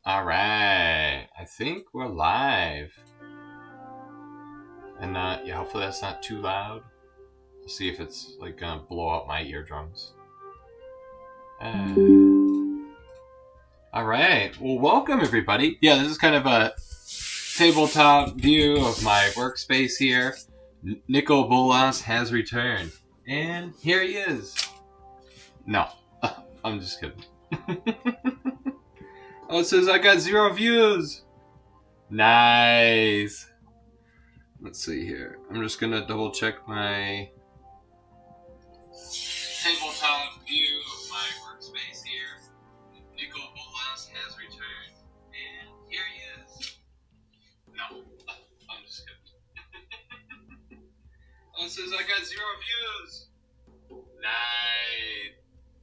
All right, I think we're live. And yeah, hopefully that's not too loud. Let's see if it's like gonna blow up my eardrums. All right, well, welcome everybody. Yeah, this is kind of a tabletop view of my workspace here. Nicol Bolas has returned, and here he is. No, I'm just kidding. Oh, it says I got 0 views. Nice. Let's see here. I'm just gonna double check my tabletop view of my workspace here. Nicol Bolas has returned, and here he is. No, I'm just kidding. Oh, it says I got 0 views. Nice.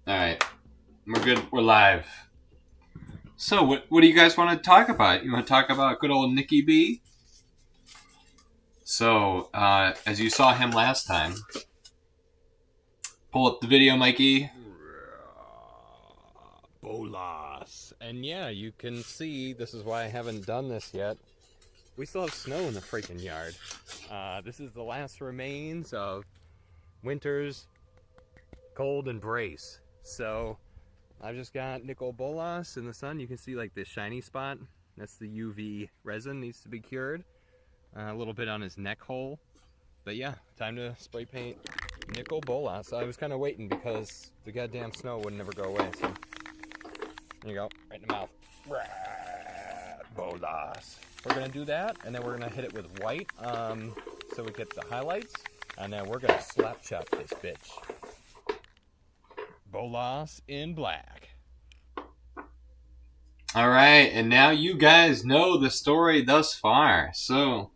All right, we're good. We're live. So, what do you guys want to talk about? You want to talk about good old Nicky B? So, as you saw him last time, pull up the video, Mikey. Bolas. And yeah, you can see, this is why I haven't done this yet. We still have snow in the freaking yard. This is the last remains of winter's cold embrace. So, I've just got Nicol Bolas in the sun. You can see like this shiny spot. That's the UV resin, needs to be cured. A little bit on his neck hole. But yeah, time to spray paint Nicol Bolas. I was kind of waiting because the goddamn snow would never go away. So there you go, right in the mouth. Bolas. We're gonna do that, and then we're gonna hit it with white, so we get the highlights, and then we're gonna slap chop this bitch. Bolas in black. All right, and now you guys know the story thus far. So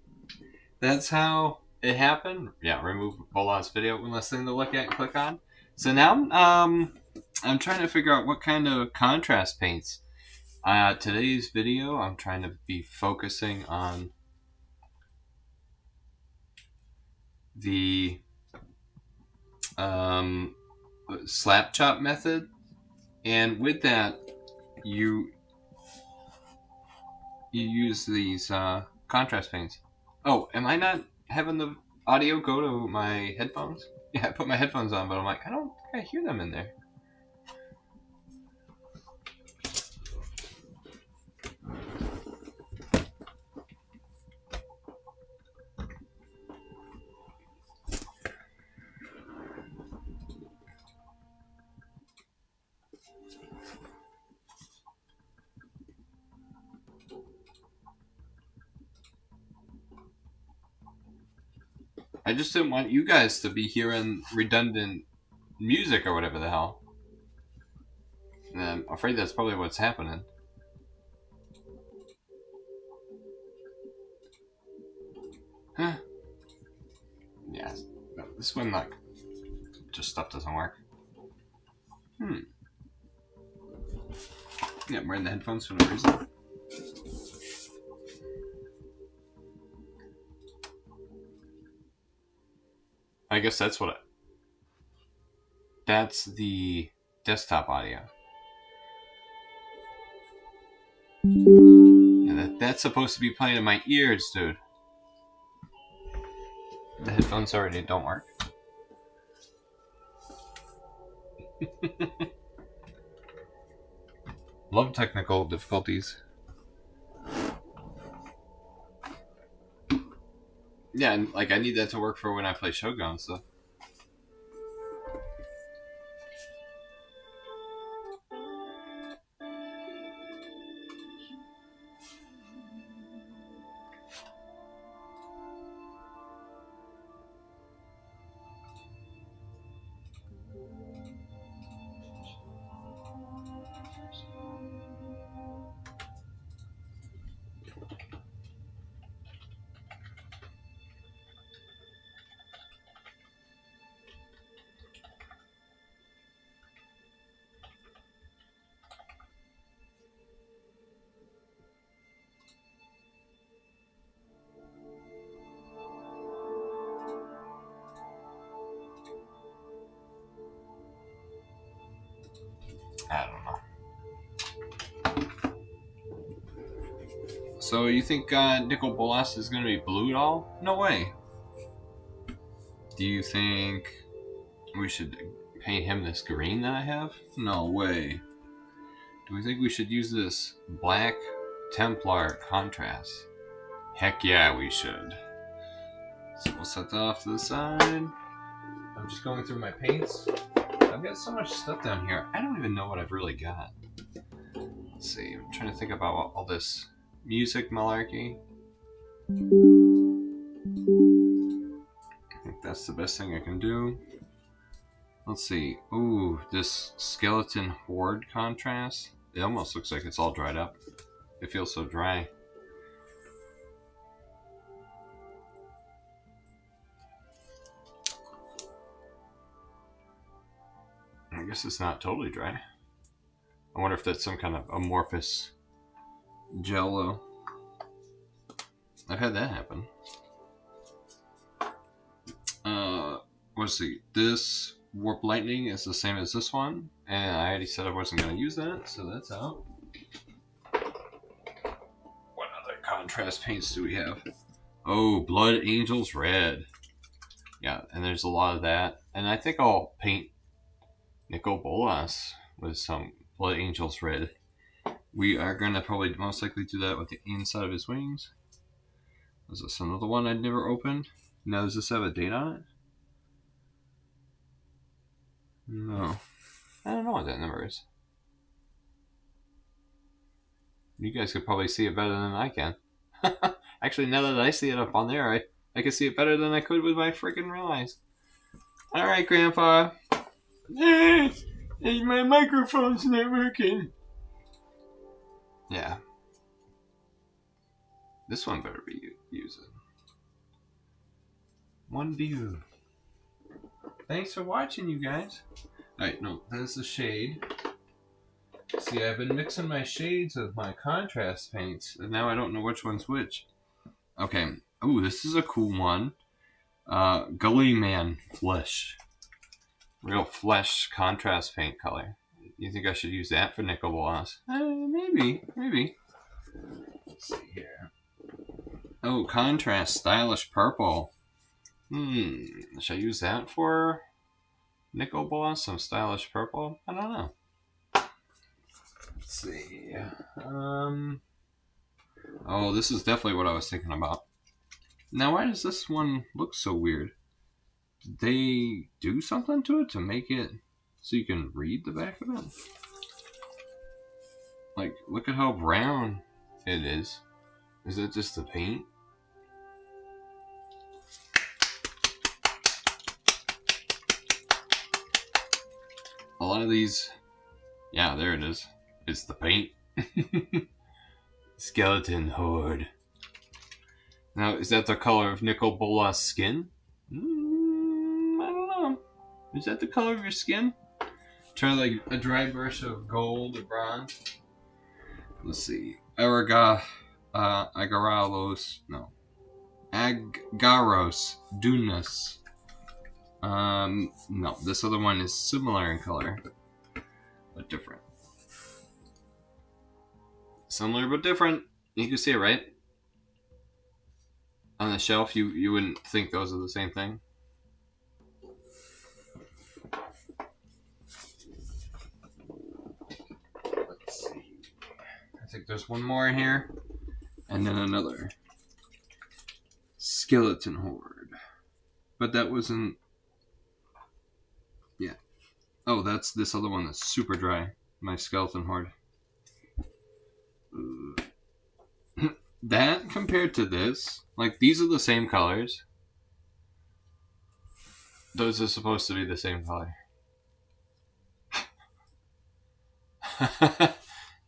that's how it happened. Yeah, remove Bolas video. One less thing to look at and click on. So now I'm trying to figure out what kind of contrast paints. Today's video, I'm trying to be focusing on the slap chop method, and with that, you use these contrast paints. Oh, am I not having the audio go to my headphones? Yeah, I put my headphones on, but I'm like, I don't think I hear them in there. I just didn't want you guys to be hearing redundant music or whatever the hell. And I'm afraid that's probably what's happening. Huh. Yeah, no, this one, like, just stuff doesn't work. Yeah, I'm wearing the headphones for no reason. I guess that's what that's the desktop audio. Yeah, that's supposed to be playing in my ears, dude. The headphones already don't work. Love technical difficulties. Yeah, and like I need that to work for when I play Shogun and stuff. I don't know. So you think Nicol Bolas is going to be blue at all? No way. Do you think we should paint him this green that I have? No way. Do we think we should use this black Templar contrast? Heck yeah, we should. So we'll set that off to the side. I'm just going through my paints. I've got so much stuff down here. I don't even know what I've really got. Let's see. I'm trying to think about all this music malarkey. I think that's the best thing I can do. Let's see. Ooh, this skeleton horde contrast. It almost looks like it's all dried up. It feels so dry. I guess it's not totally dry. I wonder if that's some kind of amorphous jello. I've had that happen. Let's see. This warp lightning is the same as this one, and I already said I wasn't going to use that, so that's out. What other contrast paints do we have? Oh, Blood Angels Red. Yeah, and there's a lot of that. And I think I'll paint Nicol Bolas with some Blood Angels Red. We are going to probably most likely do that with the inside of his wings. Is this another one I'd never opened? Now, does this have a date on it? No. I don't know what that number is. You guys could probably see it better than I can. Actually, now that I see it up on there, I can see it better than I could with my freaking real eyes. Alright, Grandpa. Hey, my microphone's not working. Yeah. This one better be using. One view. Thanks for watching, you guys. Alright, no, that's the shade. See, I've been mixing my shades with my contrast paints, and now I don't know which one's which. Okay. Ooh, this is a cool one. Gully Man Flesh. Real flesh contrast paint color. You think I should use that for Nicol Bolas? Maybe. Let's see here. Oh, contrast stylish purple. Should I use that for Nicol Bolas? Some stylish purple? I don't know. Let's see. Oh, this is definitely what I was thinking about. Now, why does this one look so weird? Did they do something to it to make it so you can read the back of it? Like, look at how brown it is. Is it just the paint? A lot of these... Yeah, there it is. It's the paint. Skeleton Horde. Now, is that the color of Nicol Bolas' skin? I don't know. Is that the color of your skin? Try like a dry brush of gold or bronze. Let's see. Agaros Dunas. No, this other one is similar in color, but different. Similar but different. You can see it, right? On the shelf, you wouldn't think those are the same thing. Let's see. I think there's one more in here. And then another. Skeleton Horde. But that wasn't... Yeah. Oh, that's this other one that's super dry. My Skeleton Horde. That compared to this, like these are the same colors. Those are supposed to be the same color.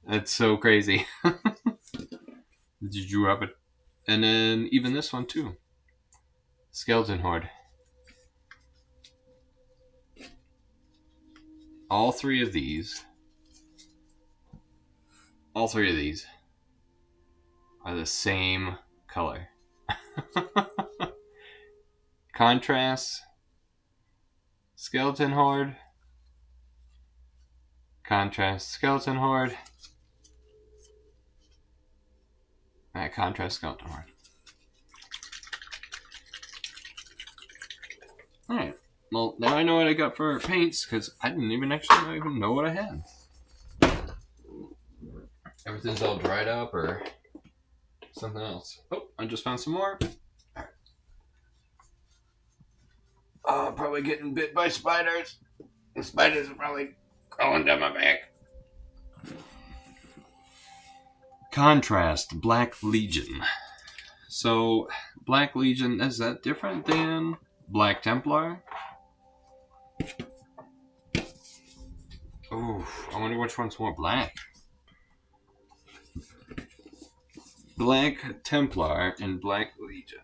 That's so crazy. Did you rub it? And then even this one too. Skeleton Horde. All three of these are the same color. Contrast, Skeleton Horde, contrast, Skeleton Horde, Alright, contrast go north. Alright. Well, now I know what I got for paints, because I didn't even know what I had. Everything's all dried up, or something else. Oh, I just found some more. Alright. Oh, I'm probably getting bit by spiders. The spiders are probably crawling down my back. Contrast, Black Legion. So, Black Legion, is that different than Black Templar? Oh, I wonder which one's more black. Black Templar and Black Legion.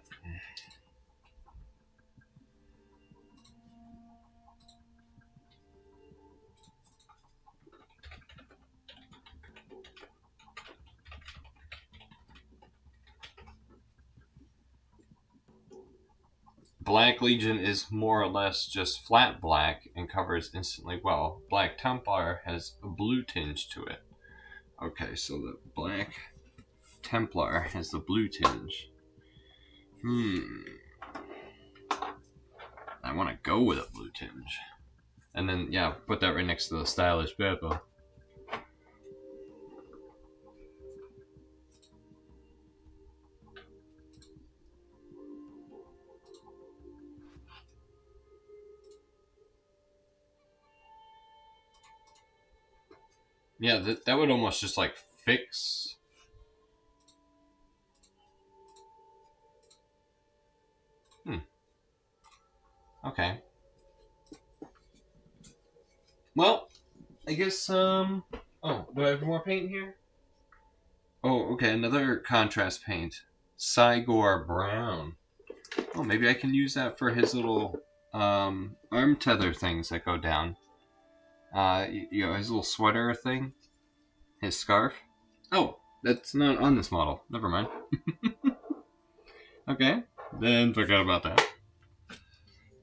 Black Legion is more or less just flat black and covers instantly well. Black Templar has a blue tinge to it. Okay, so the Black Templar has the blue tinge. I want to go with a blue tinge. And then, yeah, put that right next to the stylish purple. Yeah, that would almost just like fix. Okay. Well, I guess, oh, do I have more paint here? Oh, okay, another contrast paint. Cygor Brown. Oh, maybe I can use that for his little, arm tether things that go down. You know, his little sweater thing. His scarf. Oh, that's not on this model. Never mind. Okay, then forget about that.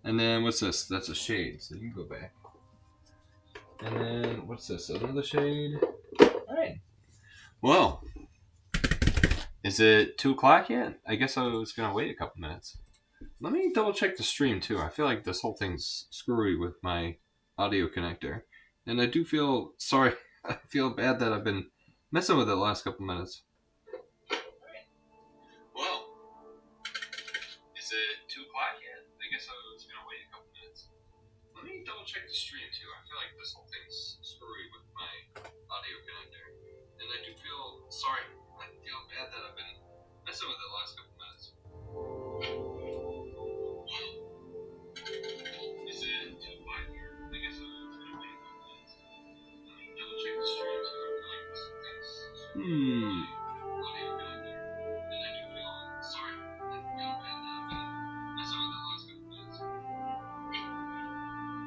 And then what's this? That's a shade, so you can go back. And then what's this? Another shade. Alright. Well, is it 2 o'clock yet? I guess I was gonna wait a couple minutes. Let me double check the stream too. I feel like this whole thing's screwy with my audio connector. And I do feel sorry. I feel bad that I've been messing with it the last couple minutes. Well, is it 2 o'clock yet? I guess I was gonna wait a couple minutes. Let me double check the stream too. I feel like this whole thing's screwy with my audio connector. And I do feel sorry. I feel bad that I've been messing with it the last couple minutes. Is it 2 o'clock yet? I guess I was gonna wait a couple minutes. Let me double check the stream too. I feel like this whole thing's screwy with my audio connector. And I do feel sorry. I feel bad that I've been messing with it the last couple minutes.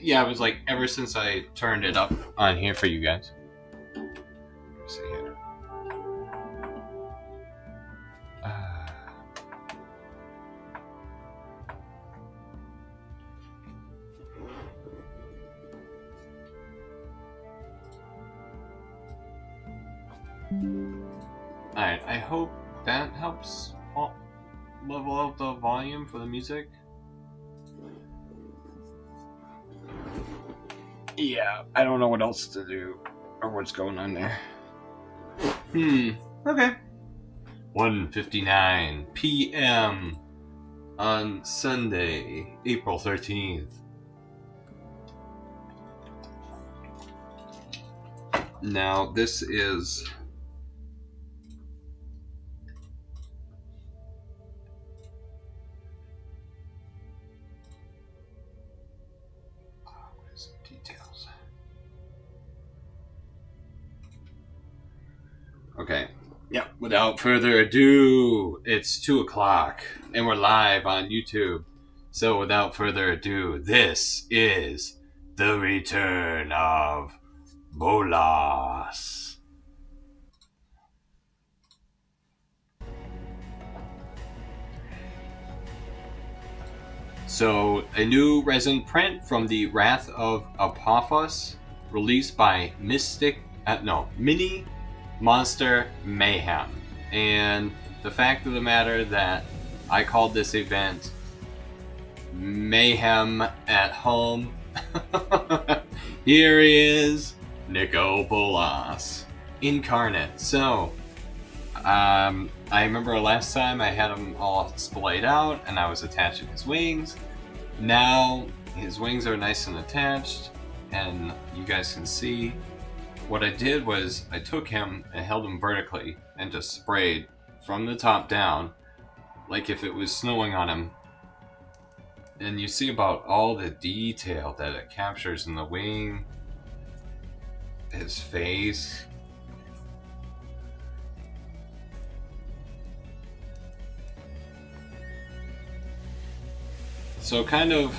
Yeah, it was like ever since I turned it up on here for you guys. Let's see here. Alright, I hope that helps level out the volume for the music. Yeah, I don't know what else to do or what's going on there. Okay. 1:59 p.m. on Sunday, April 13th. Now, this is details. Okay. Yeah, without further ado, it's 2 o'clock and we're live on YouTube. So without further ado, this is the return of Bolas. So, a new resin print from the Wrath of Apophis, released by Mystic no, Mini Monster Mayhem. And the fact of the matter that I called this event Mayhem at Home. Here he is, Nicol Bolas, incarnate. So, I remember last time I had him all splayed out and I was attaching his wings. Now his wings are nice and attached, and you guys can see what I did was I took him and held him vertically and just sprayed from the top down like if it was snowing on him. And you see about all the detail that it captures in the wing, his face. So kind of,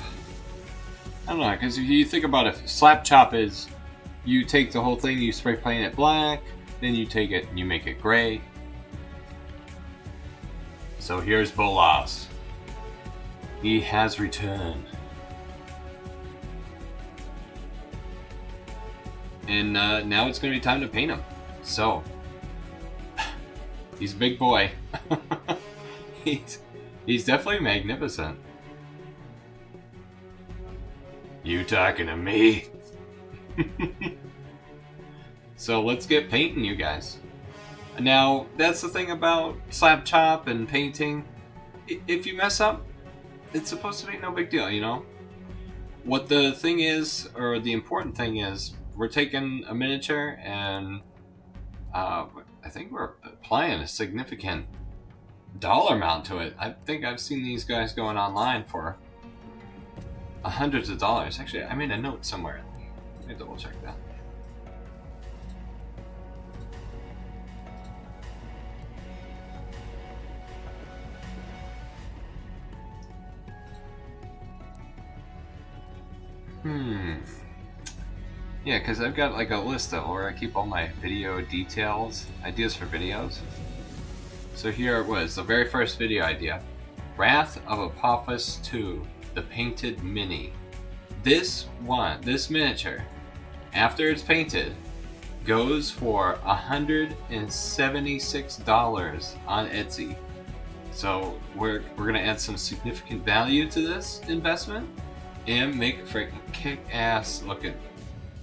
I don't know, because if you think about it, slap chop is, you take the whole thing, you spray paint it black, then you take it and you make it gray. So here's Bolas. He has returned. And now it's going to be time to paint him. So, he's a big boy. he's definitely magnificent. You talking to me? So let's get painting, you guys. Now, that's the thing about slap chop and painting. If you mess up, it's supposed to be no big deal, you know? What the thing is, or the important thing is, we're taking a miniature and I think we're applying a significant dollar amount to it. I think I've seen these guys going online for hundreds of dollars. Actually, I made a note somewhere. Let me double check that. Yeah, because I've got like a list of where I keep all my video details, ideas for videos. So here it was, the very first video idea. Wrath of Apophis 2, the painted mini. This miniature, after it's painted, goes for $176 on Etsy. So we're gonna add some significant value to this investment and make a freaking kick-ass looking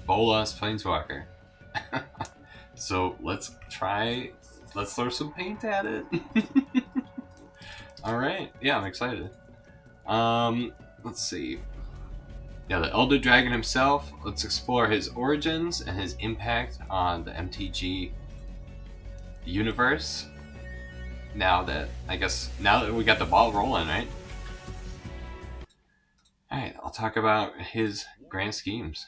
Bolas Planeswalker. So let's throw some paint at it. Alright, yeah, I'm excited. Let's see. Yeah, the Elder Dragon himself, let's explore his origins and his impact on the MTG universe. Now that we got the ball rolling, right? Alright, I'll talk about his grand schemes.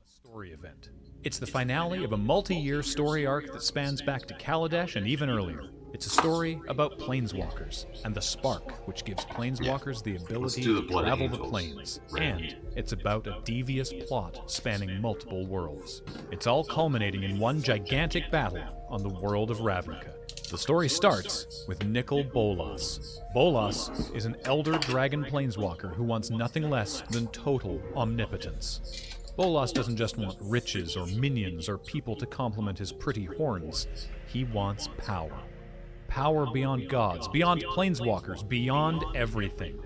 Story event. It's the finale of a multi-year story arc that spans back to Kaladesh and even earlier. It's a story about planeswalkers and the spark which gives planeswalkers the ability to travel the planes. And it's about a devious plot spanning multiple worlds. It's all culminating in one gigantic battle on the world of Ravnica. The story starts with Nicol Bolas. Bolas is an elder dragon planeswalker who wants nothing less than total omnipotence. Bolas doesn't just want riches or minions or people to complement his pretty horns. He wants power. Power beyond gods, beyond planeswalkers, beyond everything.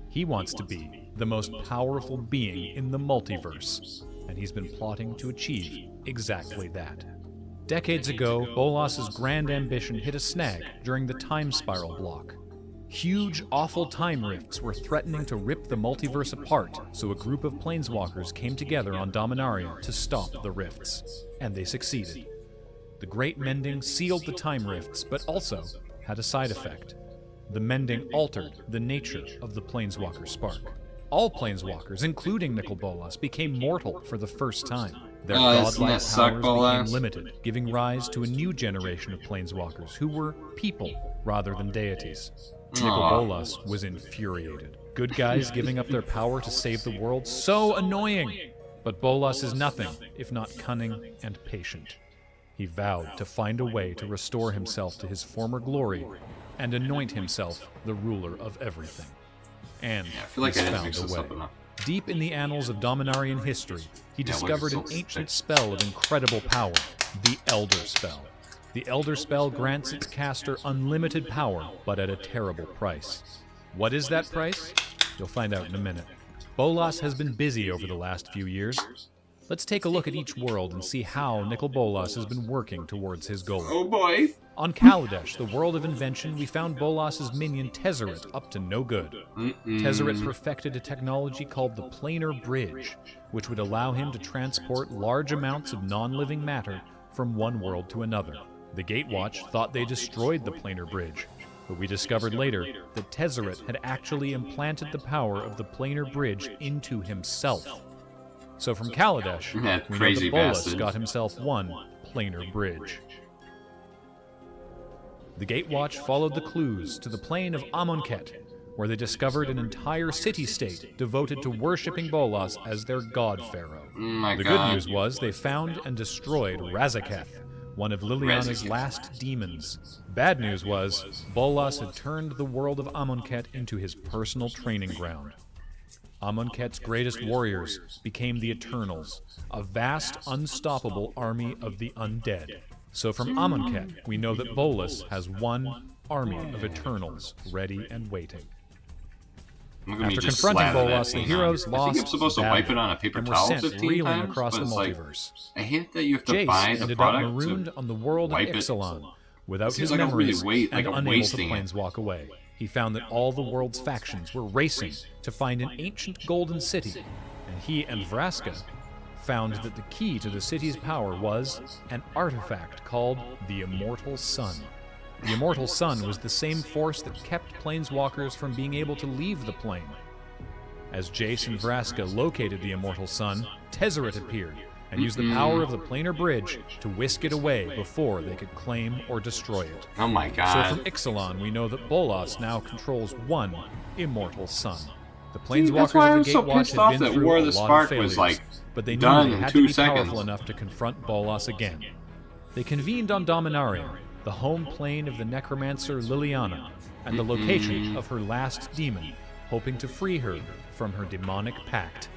He wants to be the most powerful being in the multiverse, and he's been plotting to achieve exactly that. Decades ago, Bolas's grand ambition hit a snag during the time spiral block. Huge, awful time rifts were threatening to rip the multiverse apart, so a group of planeswalkers came together on Dominaria to stop the rifts. And they succeeded. The Great Mending sealed the time rifts, but also had a side effect. The mending altered the nature of the planeswalker spark. All planeswalkers, including Nicol Bolas, became mortal for the first time. Their godlike powers became limited, giving rise to a new generation of planeswalkers who were people rather than deities. Nicol Bolas was infuriated. Good guys giving up their power to save the world? So annoying! But Bolas is nothing if not cunning and patient. He vowed to find a way to restore himself to his former glory and anoint himself the ruler of everything. And I feel like he's I didn't found mix a this way. up enough. Deep in the annals of Dominarian history, he discovered an ancient spell of incredible power, the Elder Spell. The Elder Spell grants its caster unlimited power, but at a terrible price. What is that price? You'll find out in a minute. Bolas has been busy over the last few years. Let's take a look at each world and see how Nicol Bolas has been working towards his goal. Oh boy! On Kaladesh, the world of invention, we found Bolas's minion Tezzeret up to no good. Tezzeret perfected a technology called the Planar Bridge, which would allow him to transport large amounts of non-living matter from one world to another. The Gatewatch thought they destroyed the Planar Bridge, but we discovered later that Tezzeret had actually implanted the power of the Planar Bridge into himself. So from Kaladesh, we know that Bolas got himself one Planar Bridge. The Gatewatch followed the clues to the plain of Amonkhet, where they discovered an entire city-state devoted to worshipping Bolas as their god pharaoh. The good news was they found and destroyed Razaketh, one of Liliana's last demons. Bad news was Bolas had turned the world of Amonkhet into his personal training ground. Amonkhet's greatest warriors became the Eternals, a vast, unstoppable army of the undead. So from Amonkhet, we know that Bolas has one army of Eternals ready and waiting. After confronting Bolas, the heroes lost. I think I'm supposed to wipe it on a paper towel 15 times, across the like, multiverse. I hate that you have to Jace buy the ended product up marooned on the world of Ixalan without his like memories really and unable to planeswalk away. He found that all the world's factions were racing to find an ancient golden city, and he and Vraska found that the key to the city's power was an artifact called the Immortal Sun. The Immortal Sun was the same force that kept planeswalkers from being able to leave the plane. As Jace and Vraska located the Immortal Sun, Tezzeret appeared and used the power of the Planar Bridge to whisk it away before they could claim or destroy it. Oh my god. So from Ixalan, we know that Bolas now controls one Immortal Sun. The planeswalkers of the Gatewatch had been through a lot of failures, but they knew they had to be powerful enough to confront Bolas again. They convened on Dominaria, the home plane of the necromancer Liliana, and the location of her last demon, hoping to free her from her demonic pact.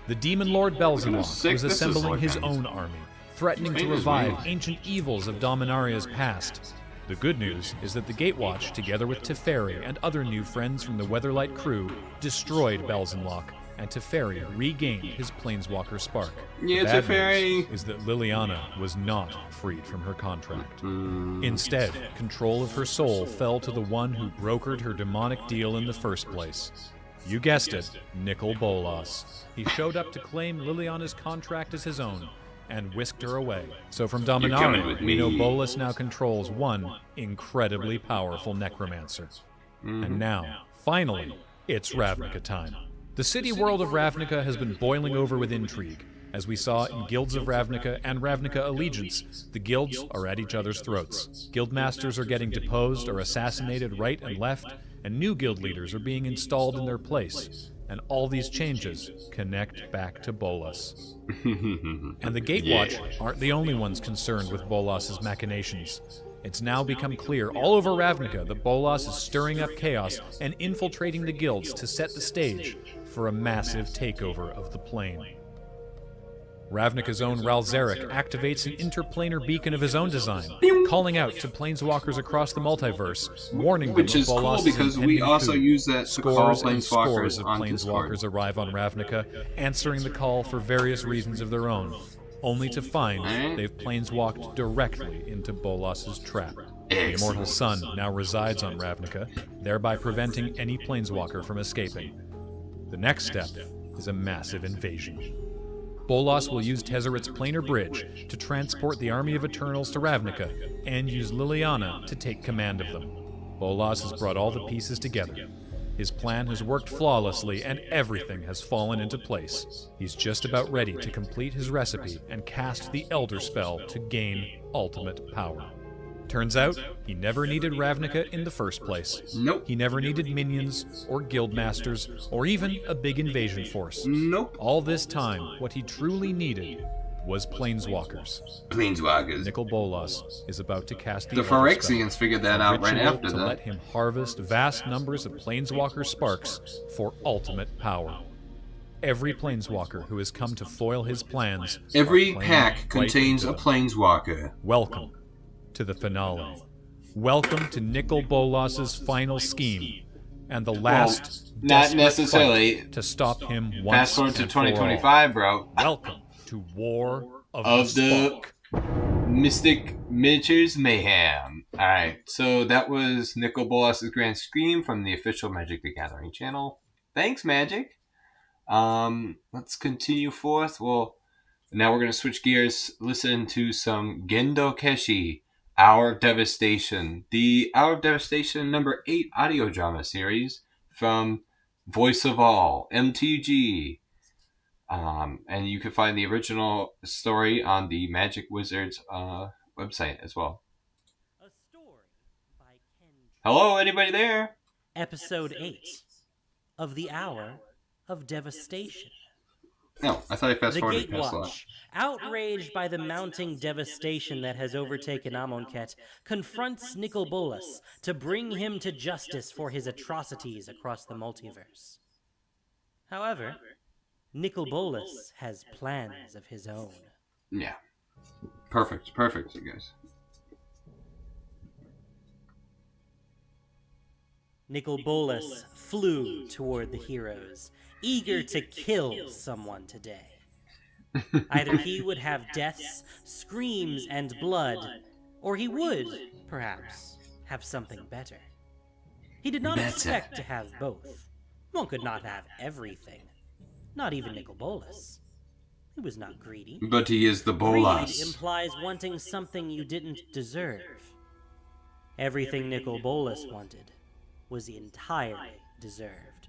The demon lord Belzenlock was assembling his own army, threatening to revive ancient evils of Dominaria's past. The good news is that the Gatewatch, together with Teferi and other new friends from the Weatherlight crew, destroyed Belzenlock, and Teferi regained his Planeswalker spark. Yeah, the bad Teferi news is that Liliana was not freed from her contract. Instead, control of her soul fell to the one who brokered her demonic deal in the first place. You guessed it, Nicol Bolas. He showed up to claim Liliana's contract as his own, and whisked her away. So from Dominaria, we know Bolas now controls one incredibly powerful necromancer. And now, finally, it's Ravnica time. The city world of Ravnica has been boiling over with intrigue. As we saw in Guilds of Ravnica and Ravnica Allegiance, the guilds are at each other's throats. Guildmasters are getting deposed or assassinated right and left, and new guild leaders are being installed in their place. And all these changes connect back to Bolas. And the Gatewatch aren't the only ones concerned with Bolas's machinations. It's now become clear all over Ravnica that Bolas is stirring up chaos and infiltrating the guilds to set the stage for a massive takeover of the plane. Ravnica's own Ralzeric activates an interplanar beacon of his own design, calling out to planeswalkers across the multiverse, warning them of Bolas' because we also use that to call Scores and scores of on planeswalkers Discord. arrive on Ravnica, answering the call for various reasons of their own, only to find they've planeswalked directly into Bolas's trap. The Immortal Sun now resides on Ravnica, thereby preventing any planeswalker from escaping. The next step is a massive invasion. Bolas will use Tezzeret's Planar Bridge to transport the army of Eternals to Ravnica, and use Liliana to take command of them. Bolas has brought all the pieces together. His plan has worked flawlessly, and everything has fallen into place. He's just about ready to complete his recipe and cast the Elder Spell to gain ultimate power. Turns out, he never needed Ravnica in the first place. Nope. He never needed minions, or guildmasters, or even a big invasion force. Nope. All this time, what he truly needed was planeswalkers. Planeswalkers. Nicol Bolas is about to cast The Elder Spell, Phyrexians figured that out right ritual after to that. let him harvest vast numbers of planeswalker sparks for ultimate power. every planeswalker who has come to foil his plans. Every are plain pack white contains a good. planeswalker. Welcome to the finale. Welcome to Nicol Bolas's final scheme, and the last not desperate necessarily. fight to stop him once Fast forward to and for all. 2025, bro. Welcome to War of Of the the Spark. Mystic Miniatures Mayhem. Alright, so that was Nicol Bolas' Grand Scheme from the official Magic the Gathering channel. Thanks, Magic. Let's continue forth. Well, now we're going to switch gears, listen to some Gendo Keshi, Hour of Devastation. The Hour of Devastation number 8 audio drama series from Voice of All, MTG. And you can find the original story on the Magic Wizards website as well. A story by Ken. Hello, anybody there? Episode 8 of the Hour of Devastation. No, I thought I fast The forwarded past that. Gatewatch, outraged by the mounting devastation that has overtaken Amonkhet, confronts Nicol Bolas to bring him to justice for his atrocities across the multiverse. However, Nicol Bolas has plans of his own. Yeah. Perfect, you guys. Nicol Bolas flew toward the heroes, eager to kill someone today. Either he would have deaths, screams, and blood, or he would, perhaps, have something better. He did not expect to have both. One could not have everything. Not even Nicol Bolas. He was not greedy. But he is the Greed Bolas. implies wanting something you didn't deserve. Everything Nicol Bolas wanted was entirely deserved.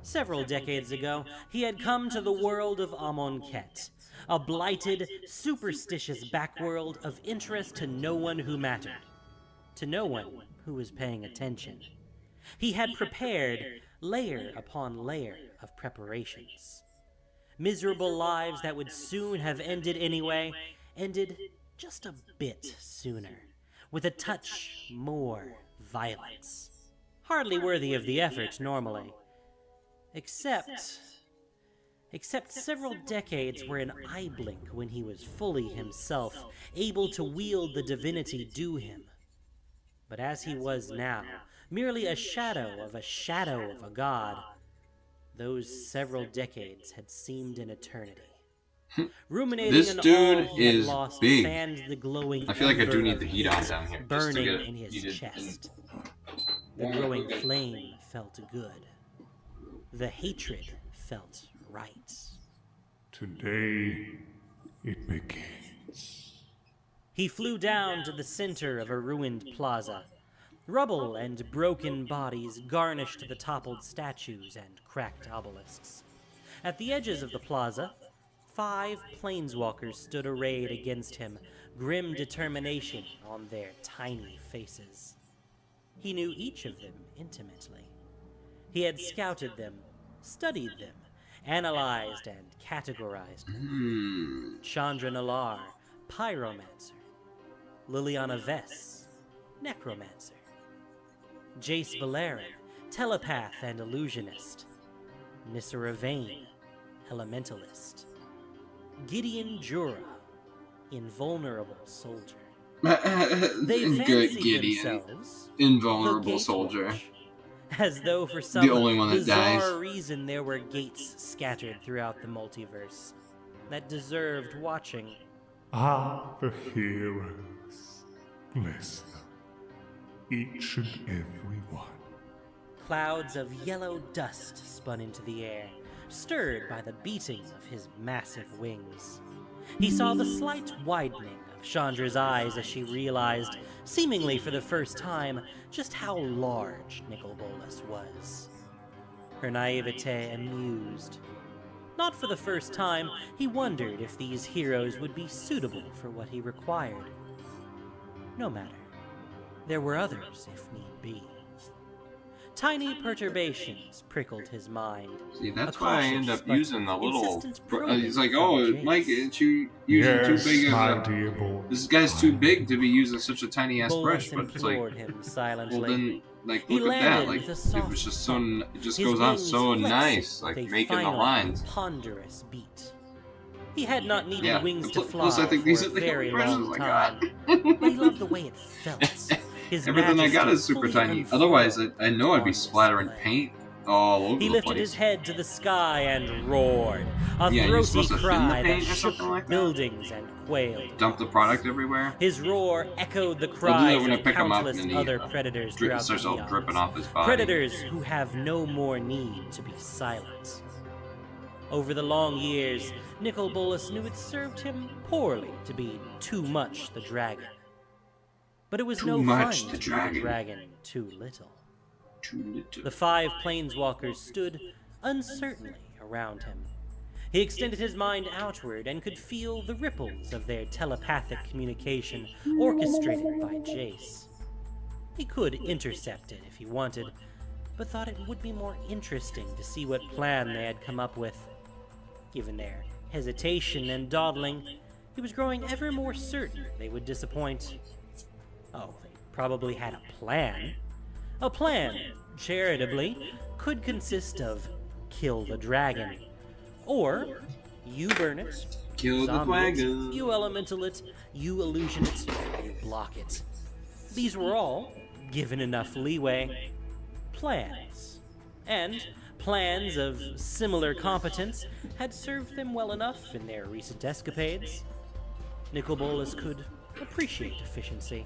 Several decades ago, he had come to the world of Amonkhet, a blighted, superstitious backworld of interest to no one who mattered, to no one who was paying attention. He had prepared layer upon layer of preparations. Miserable lives that would soon have ended anyway, ended just a bit sooner, with a touch more violence. Hardly worthy of the effort normally. Except several decades were an eye blink when he was fully himself, able to wield the divinity due him. But as he was now, merely a shadow of a god, those several decades had seemed an eternity. Ruminating This on all dude he had is lost big. fanned the glowing I feel like I do ember need of the heat on down here. burning just to get in his heated chest. The growing flame felt good. The hatred felt right. Today, it begins. He flew down to the center of a ruined plaza. Rubble and broken bodies garnished the toppled statues and cracked obelisks. At the edges of the plaza, 5 planeswalkers stood arrayed against him, grim determination on their tiny faces. He knew each of them intimately. He had scouted them, studied them, analyzed and categorized them. Chandra Nalar, Pyromancer. Liliana Vess, Necromancer. Jace Valerian, Telepath and Illusionist. Nissara Vane, Elementalist. Gideon Jura, Invulnerable Soldier. They Good fancied Gideon. themselves Invulnerable the soldier. Gatewatch, as though for some only one that bizarre dies. reason there were gates scattered throughout the multiverse that deserved watching. The heroes. Bless them. Each and every one. Clouds of yellow dust spun into the air, stirred by the beating of his massive wings. He saw the slight widening of Chandra's eyes as she realized, seemingly for the first time, just how large Nicol Bolas was. Her naivete amused. Not for the first time, he wondered if these heroes would be suitable for what he required. No matter. There were others, if need be. Tiny perturbations prickled his mind. See, that's A why I cautious end up but using the little. insistent probing He's like, from oh, Jace. Mike, aren't you using Yes, too big of my a. dear boy. This guy's too big to be using such a tiny ass Bolas brush, but it's like, implored him silently. well then, Like, He look at that. landed Like, with a it soft was just so. thump, It just his goes on wings so flexing nice, with like a making the final, lines. ponderous beat. He had not needed Yeah. wings to fly Plus, I think these for are a the very impressions long I time, got. but he loved the way it felt. His Everything I got majesty is super fully tiny. unfurled Otherwise, I know I'd be on splattering display. paint all over He the lifted place. his head to the sky and roared, a Yeah, you're throaty supposed to thin the cry that paint or shook something like that? buildings and quailed. Dump the product everywhere. His roar echoed the I'll do that cries when I of pick him up countless and he other predators throughout the starts all eons. dripping off his body. Predators who have no more need to be silent. Over the long years, Nicol Bolas knew it served him poorly to be too much the dragon. But it was Too no much fun the to be dragon. the dragon too little. Too little. The 5 planeswalkers stood uncertainly around him. He extended his mind outward and could feel the ripples of their telepathic communication orchestrated by Jace. He could intercept it if he wanted, but thought it would be more interesting to see what plan they had come up with. Given their hesitation and dawdling, he was growing ever more certain they would disappoint. Oh, they probably had a plan. A plan, charitably, could consist of kill the dragon, or you burn it, Kill the zombie it, dragon. you elemental it, you illusion it, you block it. These were all, given enough leeway, plans. And plans of similar competence had served them well enough in their recent escapades. Nicol Bolas could appreciate efficiency.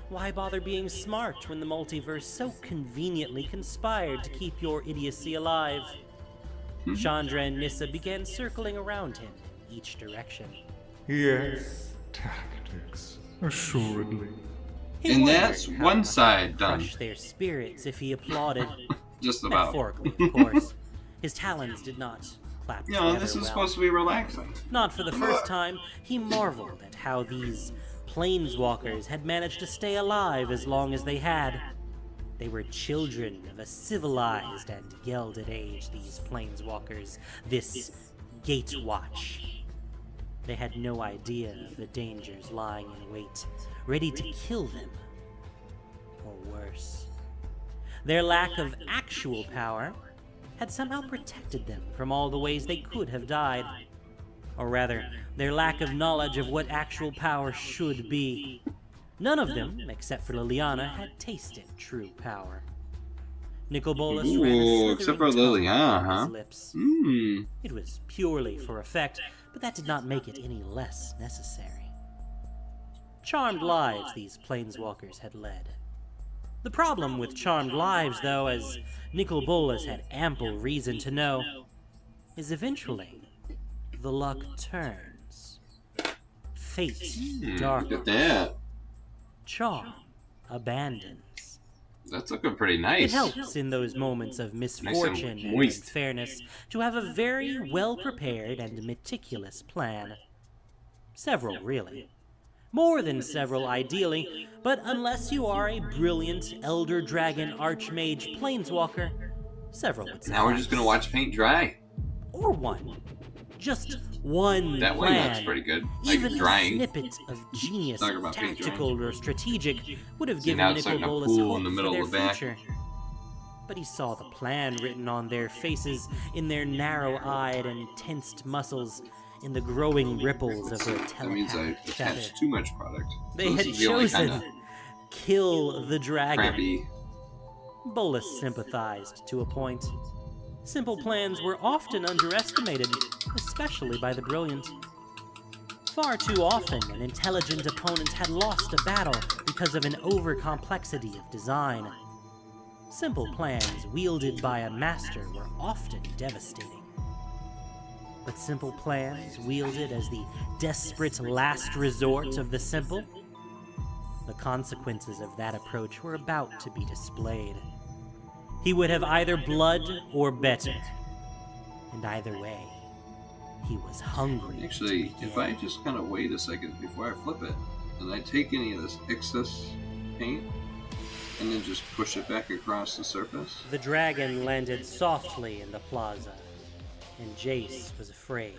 Why bother being smart when the multiverse so conveniently conspired to keep your idiocy alive? Chandra and Nissa began circling around him in each direction. Yes, tactics, assuredly. He And wondered that's how one much side it would done. crush their spirits if he applauded. Just about. Metaphorically, of course. His talons did not clap You know, together this is well. supposed to be relaxing. Not for the first time, he marveled at how these planeswalkers had managed to stay alive as long as they had. They were children of a civilized and gelded age, these planeswalkers, this Gatewatch. They had no idea of the dangers lying in wait, ready to kill them. Or worse. Their lack of actual power had somehow protected them from all the ways they could have died. Or rather, their lack of knowledge of what actual power should be. None of them, except for Liliana, had tasted true power. Nicol Bolas ran a Ooh, slithering except for tongue Liliana, over huh? his lips. Mmm. It was purely for effect, but that did not make it any less necessary. Charmed lives these planeswalkers had led. The problem with charmed lives, though, as Nicol Bolas had ample reason to know, is eventually the luck turns. Fate Look darkens. at that. Charm abandons. That's looking pretty It nice. helps in those moments of misfortune and moist. unfairness to have a very well-prepared and meticulous plan. Several, really. More than several, ideally, but unless you are a brilliant Elder Dragon Archmage Planeswalker, several would suffice. Now we're just gonna watch paint dry. Or one. Just one That way plan. looks pretty good. Like Even drying. a snippet of genius, Talking about paint tactical or strategic, would have See, given now it's Nicol starting to Bolas pool hope in the for middle their of the back. future. But he saw the plan written on their faces, in their narrow-eyed and tensed muscles, in the growing ripples of their That means I telepathic chatter. attached too much product. They So this had is the only chosen kinda kill the dragon. crappy. Bolas sympathized to a point. Simple plans were often underestimated, especially by the brilliant. Far too often, an intelligent opponent had lost a battle because of an overcomplexity of design. Simple plans wielded by a master were often devastating. But simple plans wielded as the desperate last resort of the simple? The consequences of that approach were about to be displayed. He would have either blood or better. And either way, he was hungry. Actually, to if begin. I just kind of wait a second before I flip it, and I take any of this excess paint, and then just push it back across the surface. The dragon landed softly in the plaza, and Jace was afraid.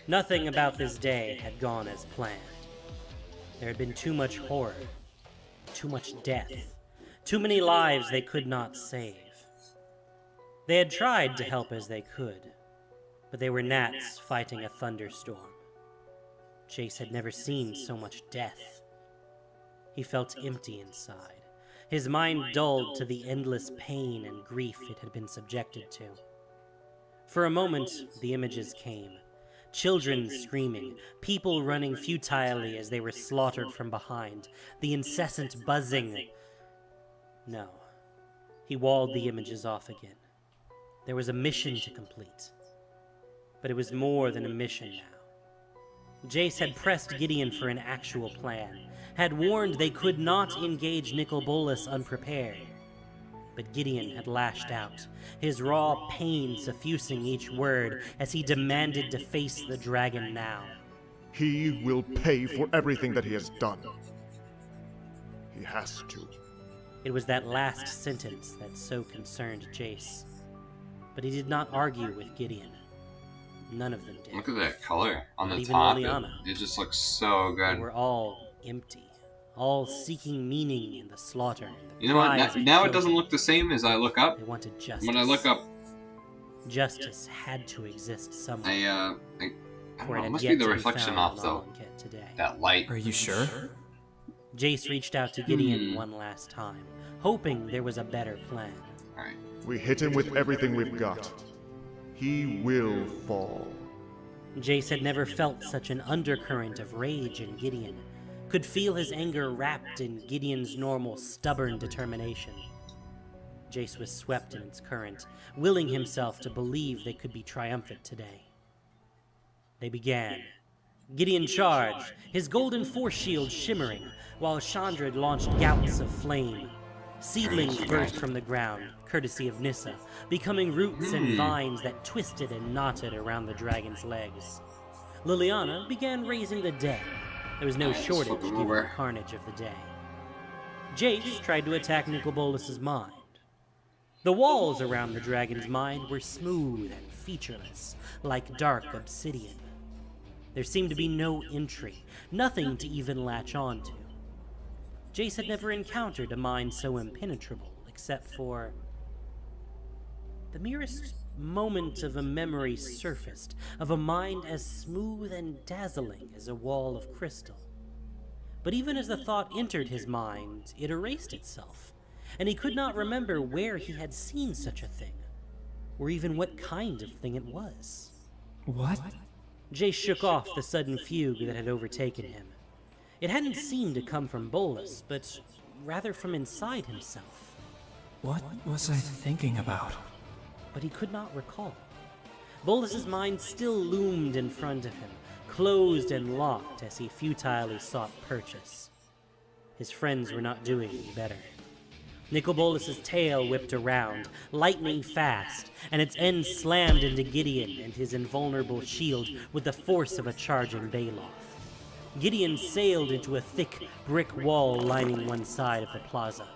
Nothing about this day had gone as planned. There had been too much horror, too much death, Too many lives they could not save. They had tried to help as they could, but they were gnats fighting a thunderstorm. Jace had never seen so much death. He felt empty inside, his mind dulled to the endless pain and grief it had been subjected to. For a moment, the images came. Children screaming, people running futilely as they were slaughtered from behind, the incessant buzzing. No. He walled the images off again. There was a mission to complete. But it was more than a mission now. Jace had pressed Gideon for an actual plan, had warned they could not engage Nicol Bolas unprepared. But Gideon had lashed out, his raw pain suffusing each word as he demanded to face the dragon now. He will pay for everything that he has done. He has to. It was that last sentence that so concerned Jace. But he did not argue with Gideon. None of them did. Look at that color on the Even top. Liliana. It just looks so good. They were all empty, all seeking meaning in the slaughter. You know what? Now it doesn't look the same as I look up. They wanted justice. When I look up, justice had to exist somewhere. I don't know. It must be the reflection off though. That light. Are you sure? Jace reached out to Gideon one last time, hoping there was a better plan. Alright. We hit him with everything we've got. He will fall. Jace had never felt such an undercurrent of rage in Gideon, could feel his anger wrapped in Gideon's normal stubborn determination. Jace was swept in its current, willing himself to believe they could be triumphant today. They began. Gideon charged, his golden force shield shimmering, while Chandra launched gouts of flame. Seedlings burst from the ground, courtesy of Nissa, becoming roots and vines that twisted and knotted around the dragon's legs. Liliana began raising the dead. There was no shortage given the carnage of the day. Jace tried to attack Nicol Bolas' mind. The walls around the dragon's mind were smooth and featureless, like dark obsidian. There seemed to be no entry, nothing to even latch on to. Jace had never encountered a mind so impenetrable, except for the merest moment of a memory surfaced, of a mind as smooth and dazzling as a wall of crystal. But even as the thought entered his mind, it erased itself, and he could not remember where he had seen such a thing, or even what kind of thing it was. What? Jace shook off the sudden fugue that had overtaken him. It hadn't seemed to come from Bolas, but rather from inside himself. What was I thinking about? But he could not recall. Bolas's mind still loomed in front of him, closed and locked as he futilely sought purchase. His friends were not doing any better. Nicol Bolas' tail whipped around, lightning fast, and its end slammed into Gideon and his invulnerable shield with the force of a charging Baloth. Gideon sailed into a thick brick wall lining one side of the plaza.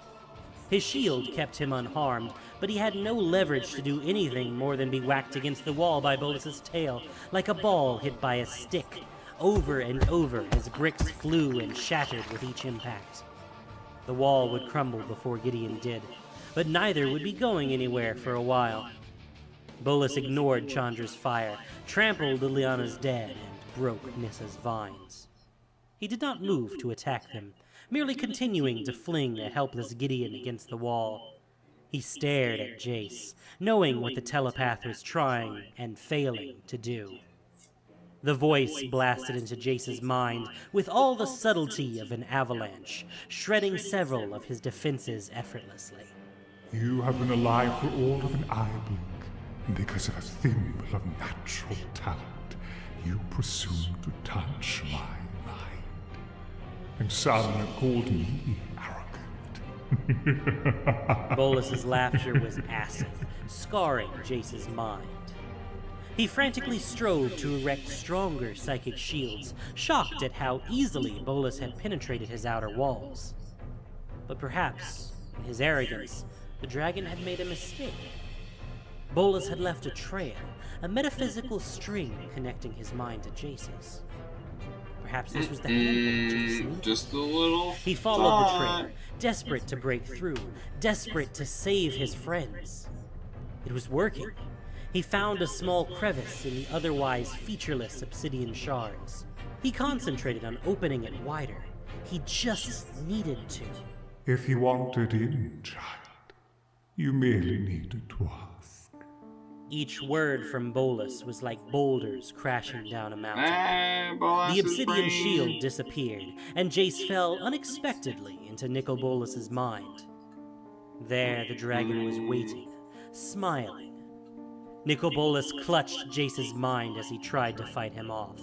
His shield kept him unharmed, but he had no leverage to do anything more than be whacked against the wall by Bolas' tail, like a ball hit by a stick, over and over as bricks flew and shattered with each impact. The wall would crumble before Gideon did, but neither would be going anywhere for a while. Bolas ignored Chandra's fire, trampled Liliana's dead, and broke Nissa's vines. He did not move to attack them, merely continuing to fling a helpless Gideon against the wall. He stared at Jace, knowing what the telepath was trying and failing to do. The voice blasted into Jace's mind with all the subtlety of an avalanche, shredding several of his defenses effortlessly. You have been alive for all of an eye blink, and because of a thimble of natural talent, you presume to touch my mind. And Salna called me arrogant. Bolas's laughter was acid, scarring Jace's mind. He frantically strove to erect stronger psychic shields, shocked at how easily Bolas had penetrated his outer walls. But perhaps, in his arrogance, the dragon had made a mistake. Bolas had left a trail, a metaphysical string connecting his mind to Jace's. Perhaps this was the handle Jace needed. Just a little. He followed the trail, desperate to break through, desperate to save his friends. It was working. He found a small crevice in the otherwise featureless obsidian shards. He concentrated on opening it wider. He just needed to. If you wanted in, child, you merely needed to ask. Each word from Bolas was like boulders crashing down a mountain. Bolas' The obsidian brain. shield disappeared, and Jace fell unexpectedly into Nicol Bolas' mind. There, the dragon was waiting, smiling. Nicol Bolas clutched Jace's mind as he tried to fight him off.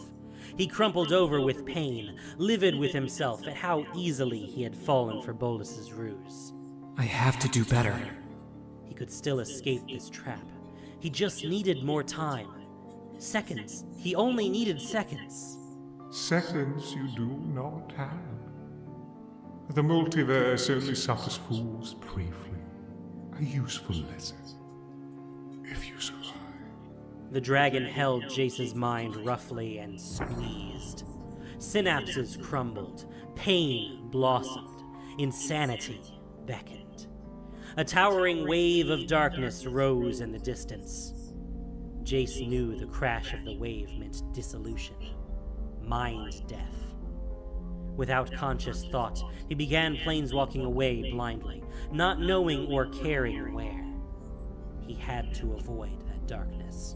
He crumpled over with pain, livid with himself at how easily he had fallen for Bolas' ruse. I have to do better. He could still escape this trap. He just needed more time. Seconds. He only needed seconds. Seconds you do not have. The multiverse only suffers fools briefly. A useful lesson. If you survive. The dragon held Jace's mind roughly and squeezed. Synapses crumbled. Pain blossomed. Insanity beckoned. A towering wave of darkness rose in the distance. Jace knew the crash of the wave meant dissolution. Mind death. Without conscious thought, he began planeswalking away blindly, not knowing or caring where. He had to avoid that darkness.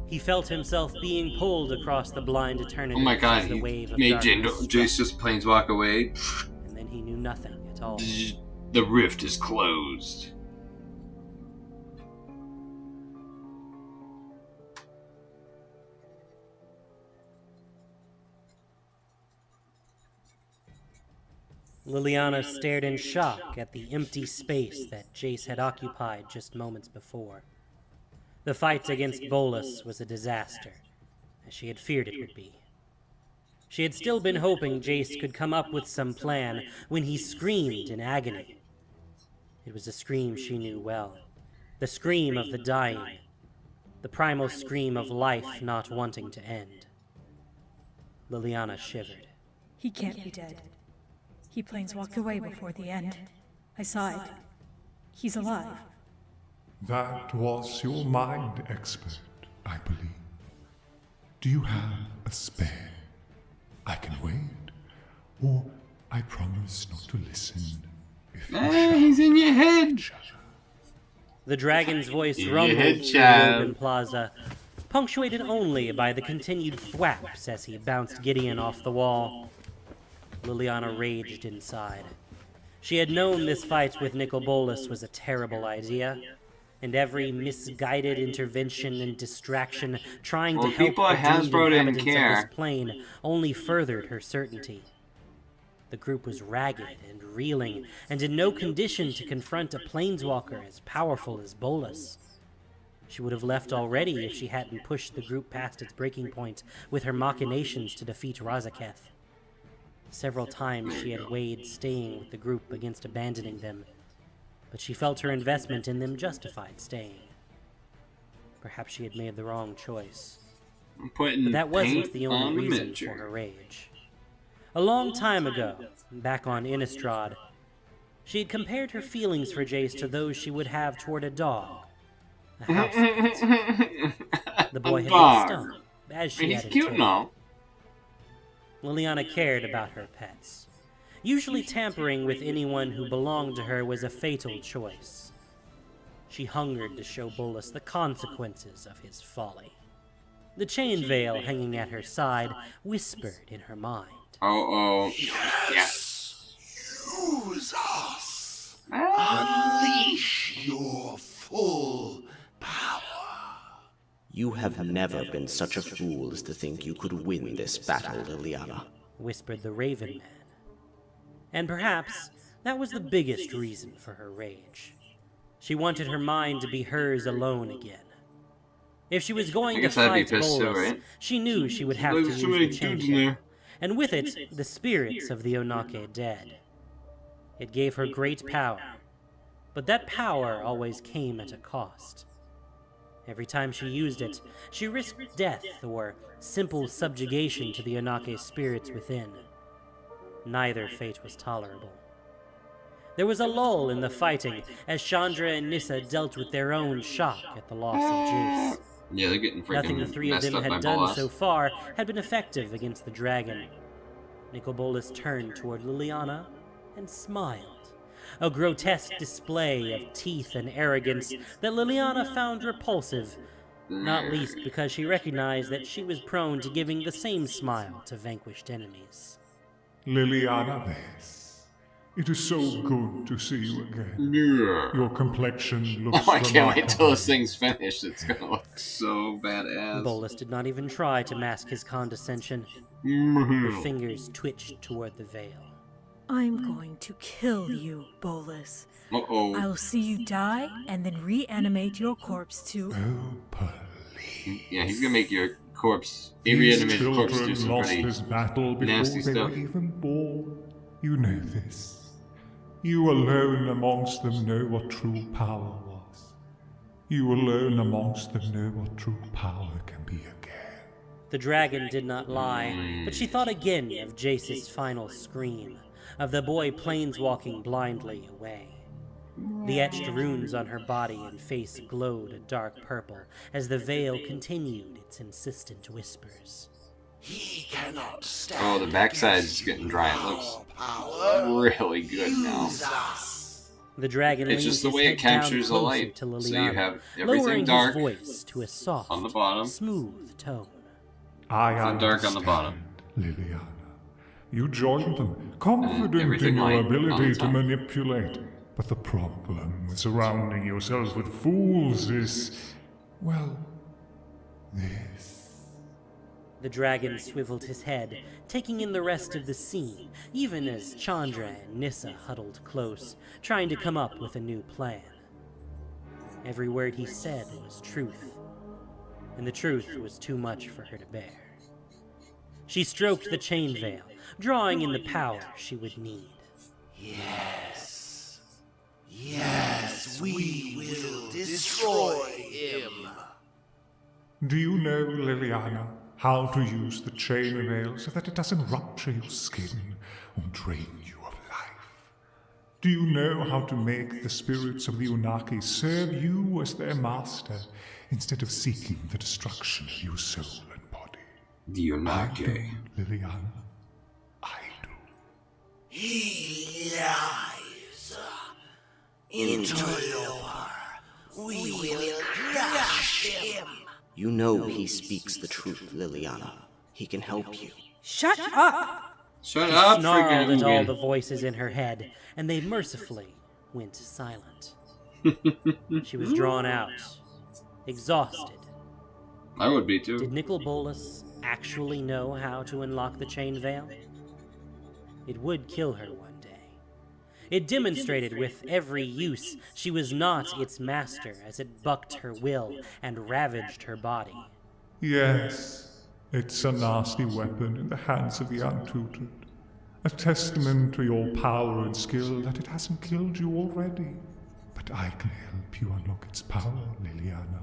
He felt himself being pulled across the blind eternity. Oh my god, as the wave he of made darkness Jace just planeswalk away. and then he knew nothing at all. The rift is closed. Liliana stared in shock at the empty space that Jace had occupied just moments before. The fight against Bolas was a disaster, as she had feared it would be. She had still been hoping Jace could come up with some plan when he screamed in agony. It was a scream she knew well. The scream of the dying. The primal scream of life not wanting to end. Liliana shivered. He can't be dead. He planeswalked away before the end. I saw it. He's alive. That was your mind expert, I believe. Do you have a spare? I can wait, or I promise not to listen if you He's in your head. The dragon's voice In your rumbled head, through the child. open plaza, punctuated only by the continued thwaps as he bounced Gideon off the wall. Liliana raged inside. She had known this fight with Nicol Bolas was a terrible idea, and every misguided intervention and distraction trying Well, to help people the at doomed Hasbro didn't inhabitants care. of this plane only furthered her certainty. The group was ragged and reeling, and in no condition to confront a planeswalker as powerful as Bolas. She would have left already if she hadn't pushed the group past its breaking point with her machinations to defeat Razaketh. Several times she had weighed staying with the group against abandoning them, but she felt her investment in them justified staying. Perhaps she had made the wrong choice. I'm putting But that wasn't paint the on only the reason miniature. for her rage. A long time ago, back on Innistrad, she had compared her feelings for Jace to those she would have toward a dog, a house pet. The boy had been stung, as she He's had cute and intended. all. Liliana cared about her pets. Usually tampering with anyone who belonged to her was a fatal choice. She hungered to show Bolas the consequences of his folly. The chain veil hanging at her side whispered in her mind. Oh. Yes! Use us! Yeah. Unleash your full power! You have never been such a fool as to think you could win this battle, Liliana. Whispered the Raven Man. And perhaps that was the biggest reason for her rage. She wanted her mind to be hers alone again. If she was going I to guess I'd be fight pissed too, Bolas, right? she knew she would have to There's use so many the chain dudes in veil, there. and with it, the spirits of the Onake dead. It gave her great power, but that power always came at a cost. Every time she used it, she risked death or simple subjugation to the Anake spirits within. Neither fate was tolerable. There was a lull in the fighting as Chandra and Nissa dealt with their own shock at the loss of Jace. Yeah, they're getting freaking Nothing the three of messed them up by had done Bolas. so far had been effective against the dragon. Nicol Bolas turned toward Liliana and smiled, a grotesque display of teeth and arrogance that Liliana found repulsive, not least because she recognized that she was prone to giving the same smile to vanquished enemies. Liliana Vess, it is so good to see you again. Yeah. Your complexion looks Oh, I can't wait remarkable. till this thing's finished. It's gonna look so badass. Bolas did not even try to mask his condescension. Her fingers twitched toward the veil. I'm going to kill you, Bolas. Uh-oh. I'll see you die and then reanimate your corpse to... Oh, Yeah, he's gonna make your corpse, a These reanimated corpse, do children some lost pretty this battle before nasty they stuff. were even born. You know this. You alone amongst them know what true power was. You alone amongst them know what true power can be again. The dragon did not lie, but she thought again of Jace's final scream, of the boy planeswalking blindly away. The etched runes on her body and face glowed a dark purple as the veil continued its insistent whispers. He cannot stand. Oh, the backside's getting dry. It looks really good now. The dragon It's just the leaned way his it head down captures the closer light. to So you Liliana, have lowering everything dark his voice to a soft, on the bottom, smooth tone. I and dark on the bottom. Liliana. You joined them, confident everything in your light on ability to top. manipulate. But the problem with surrounding yourselves with fools is, well, this. The dragon swiveled his head, taking in the rest of the scene, even as Chandra and Nissa huddled close, trying to come up with a new plan. Every word he said was truth, and the truth was too much for her to bear. She stroked the chain veil, drawing in the power she would need. Yes. Yes, we will destroy him. Do you know, Liliana, how to use the chain veil so that it doesn't rupture your skin or drain you of life? Do you know how to make the spirits of the Unaki serve you as their master instead of seeking the destruction of your soul and body? The Unaki. Liliana, I do. He lies. Interloper, we will crush him. You know he speaks the truth, Liliana. He can help you. Shut up! Shut She up, snarled freaking at all Ugin. the voices in her head, and they mercifully went silent. She was drawn out, exhausted. I would be too. Did Nicol Bolas actually know how to unlock the chain veil? It would kill her one day. It demonstrated with every use she was not its master as it bucked her will and ravaged her body. Yes, it's a nasty weapon in the hands of the untutored. A testament to your power and skill that it hasn't killed you already. But I can help you unlock its power, Liliana.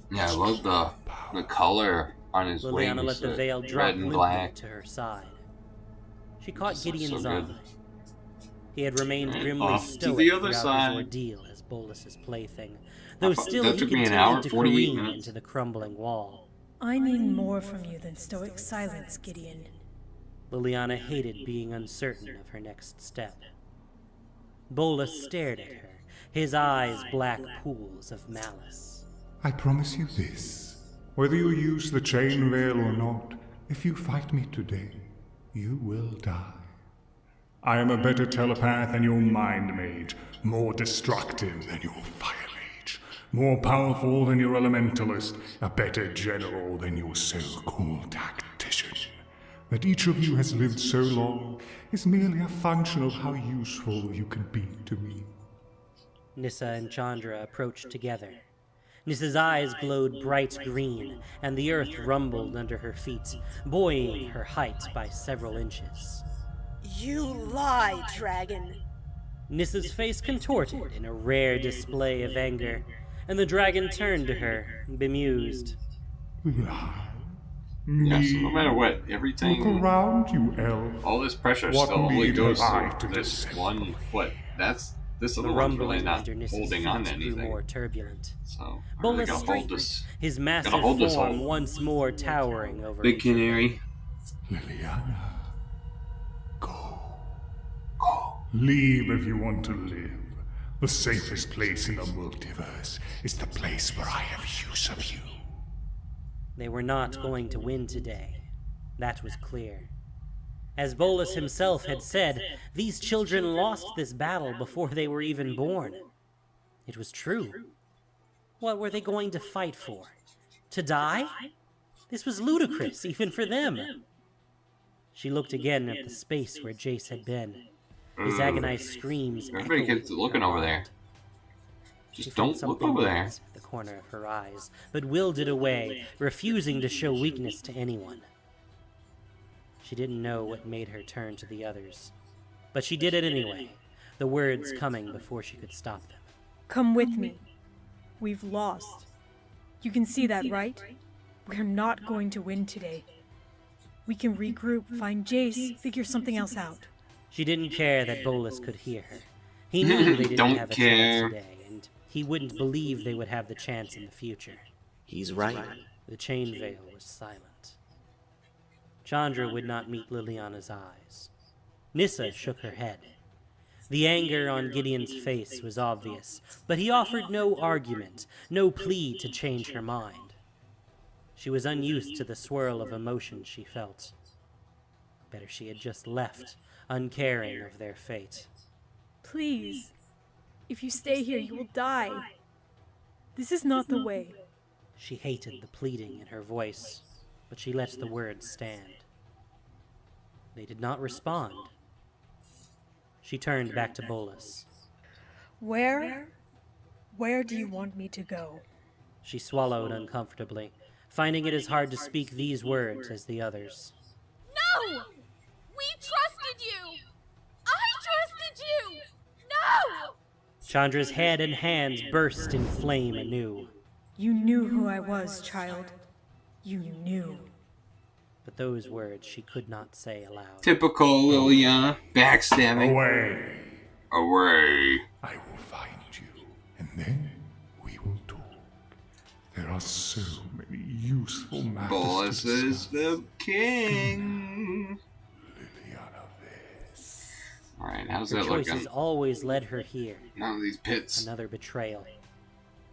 Yeah, I love the color on his Liliana wings. let the veil drop red and limply black. to her side. She caught This looks Gideon's so eye. good. He had remained And grimly off to stoic the other throughout side. his ordeal as Bolas's plaything, though thought still that he took me an continued hour, to 48 careen minutes. into the crumbling wall. I need more from you than stoic silence, Gideon. Liliana hated being uncertain of her next step. Bolas stared at her, his eyes black pools of malice. I promise you this. Whether you use the chain veil or not, if you fight me today, you will die. I am a better telepath than your mind mage, more destructive than your fire mage, more powerful than your elementalist, a better general than your so-called tactician. That each of you has lived so long is merely a function of how useful you can be to me. Nissa and Chandra approached together. Nissa's eyes glowed bright green, and the earth rumbled under her feet, buoying her height by several inches. You lie, dragon. Nissa's face contorted in a rare display of anger. and the dragon turned to her, bemused. Lie. Yes, no matter what, everything. Look around you, elf. All this pressure What still only need goes have I to to this dissemble? one foot. This The other one's really rumbling not under Nissa's holding on to feet grew anything. more turbulent. So I really Bolas gotta hold straightened, this. his massive Gotta hold this form whole once more towering over big each of them. canary. Liliana, go. Leave if you want to live. The safest place in the multiverse is the place where I have use of you. They were not going to win today. That was clear. As Bolas himself had said, these children lost this battle before they were even born. It was true. What were they going to fight for? To die? This was ludicrous, even for them. She looked again at the space where Jace had been. His agonized screams Everybody echoing keeps looking over there. She Just felt don't look something over there. rise at the corner of her eyes, but willed it away, refusing to show weakness to anyone. She didn't know what made her turn to the others, but she did it anyway, the words coming before she could stop them. Come with me. We've lost. You can see that, right? We're not going to win today. We can regroup, find Jace, figure something else out. She didn't care that Bolas could hear her. He knew they didn't have a chance today, and he wouldn't believe they would have the chance in the future. He's right. The chain veil was silent. Chandra would not meet Liliana's eyes. Nissa shook her head. The anger on Gideon's face was obvious, but he offered no argument, no plea to change her mind. She was unused to the swirl of emotion she felt. Better she had just left, uncaring of their fate. Please. If you stay here, you will die. This is not the way. She hated the pleading in her voice, but she let the words stand. They did not respond. She turned back to Bolas. Where do you want me to go? She swallowed uncomfortably, finding it as hard to speak these words as the others. No! We trusted you! I trusted you! No! Chandra's head and hands burst in flame anew. You knew who I was, child. You knew. But those words she could not say aloud. Typical Liliana. Backstabbing. Away. Away. I will find you, and then we will talk. There are so many useful matters Bolas to is discuss. the king. Liliana Vess. Alright, how's Her that choices looking? always led her here. None of these pits. Another betrayal.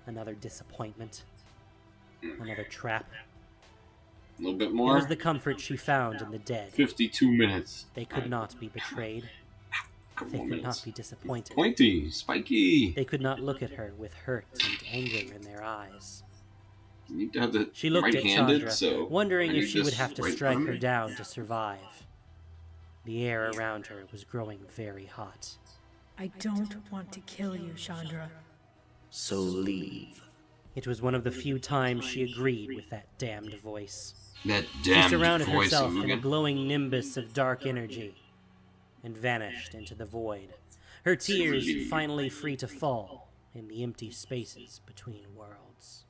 Another disappointment. Another trap. A little bit It more. was the comfort she found in the dead. 52 minutes. They could not be betrayed. They could not be disappointed. Pointy, spiky. They could not look at her with hurt and anger in their eyes. You need to have the She looked at right-handed, Chandra, so wondering I if need she would this have to right strike arm. her down to survive. The air around her was growing very hot. I don't want to kill you, Chandra. So leave. It was one of the few times she agreed with that damned voice. That She damn surrounded voice herself in a again. glowing nimbus of dark energy and vanished into the void, her tears finally free to fall in the empty spaces between worlds.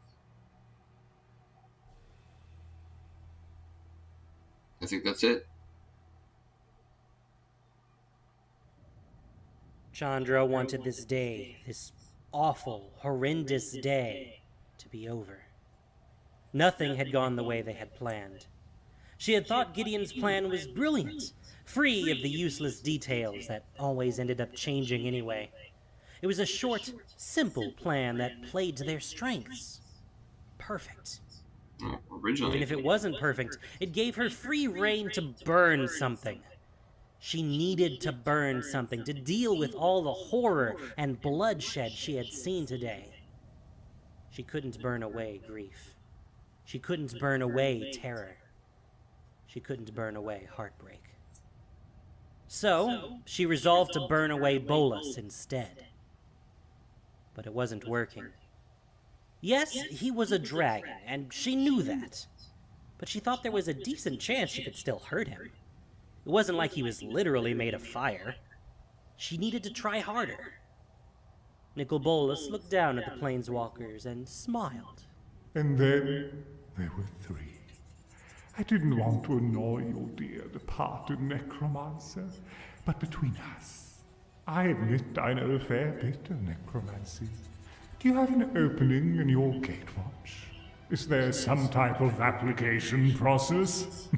I think that's it. Chandra wanted this day, this awful, horrendous day, to be over. Nothing had gone the way they had planned. She had thought Gideon's plan was brilliant, free of the useless details that always ended up changing anyway. It was a short, simple plan that played to their strengths. Perfect. Originally. Even if it wasn't perfect, it gave her free rein to burn something. She needed to burn something to deal with all the horror and bloodshed she had seen today. She couldn't burn away grief. She couldn't burn away terror. She couldn't burn away heartbreak. So, she resolved to burn away Bolas instead. But it wasn't working. Yes, he was a dragon, and she knew that. But she thought there was a decent chance she could still hurt him. It wasn't like he was literally made of fire. She needed to try harder. Nicol Bolas looked down at the planeswalkers and smiled. And then there were 3. I didn't want to annoy your dear departed necromancer, but between us, I admit I know a fair bit of necromancy. Do you have an opening in your gatewatch? Is there some type of application process?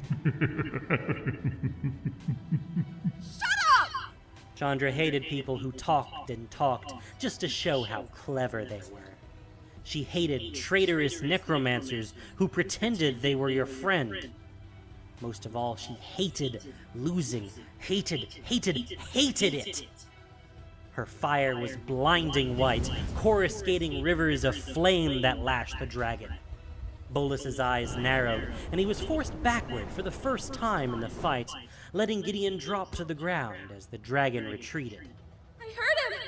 Chandra hated people who talked and talked just to show how clever they were. She hated traitorous necromancers who pretended they were your friend. Most of all, she hated losing. Hated it! Her fire was blinding white, coruscating rivers of flame that lashed the dragon. Bolas's eyes narrowed, and he was forced backward for the first time in the fight, letting Gideon drop to the ground as the dragon retreated. I heard him!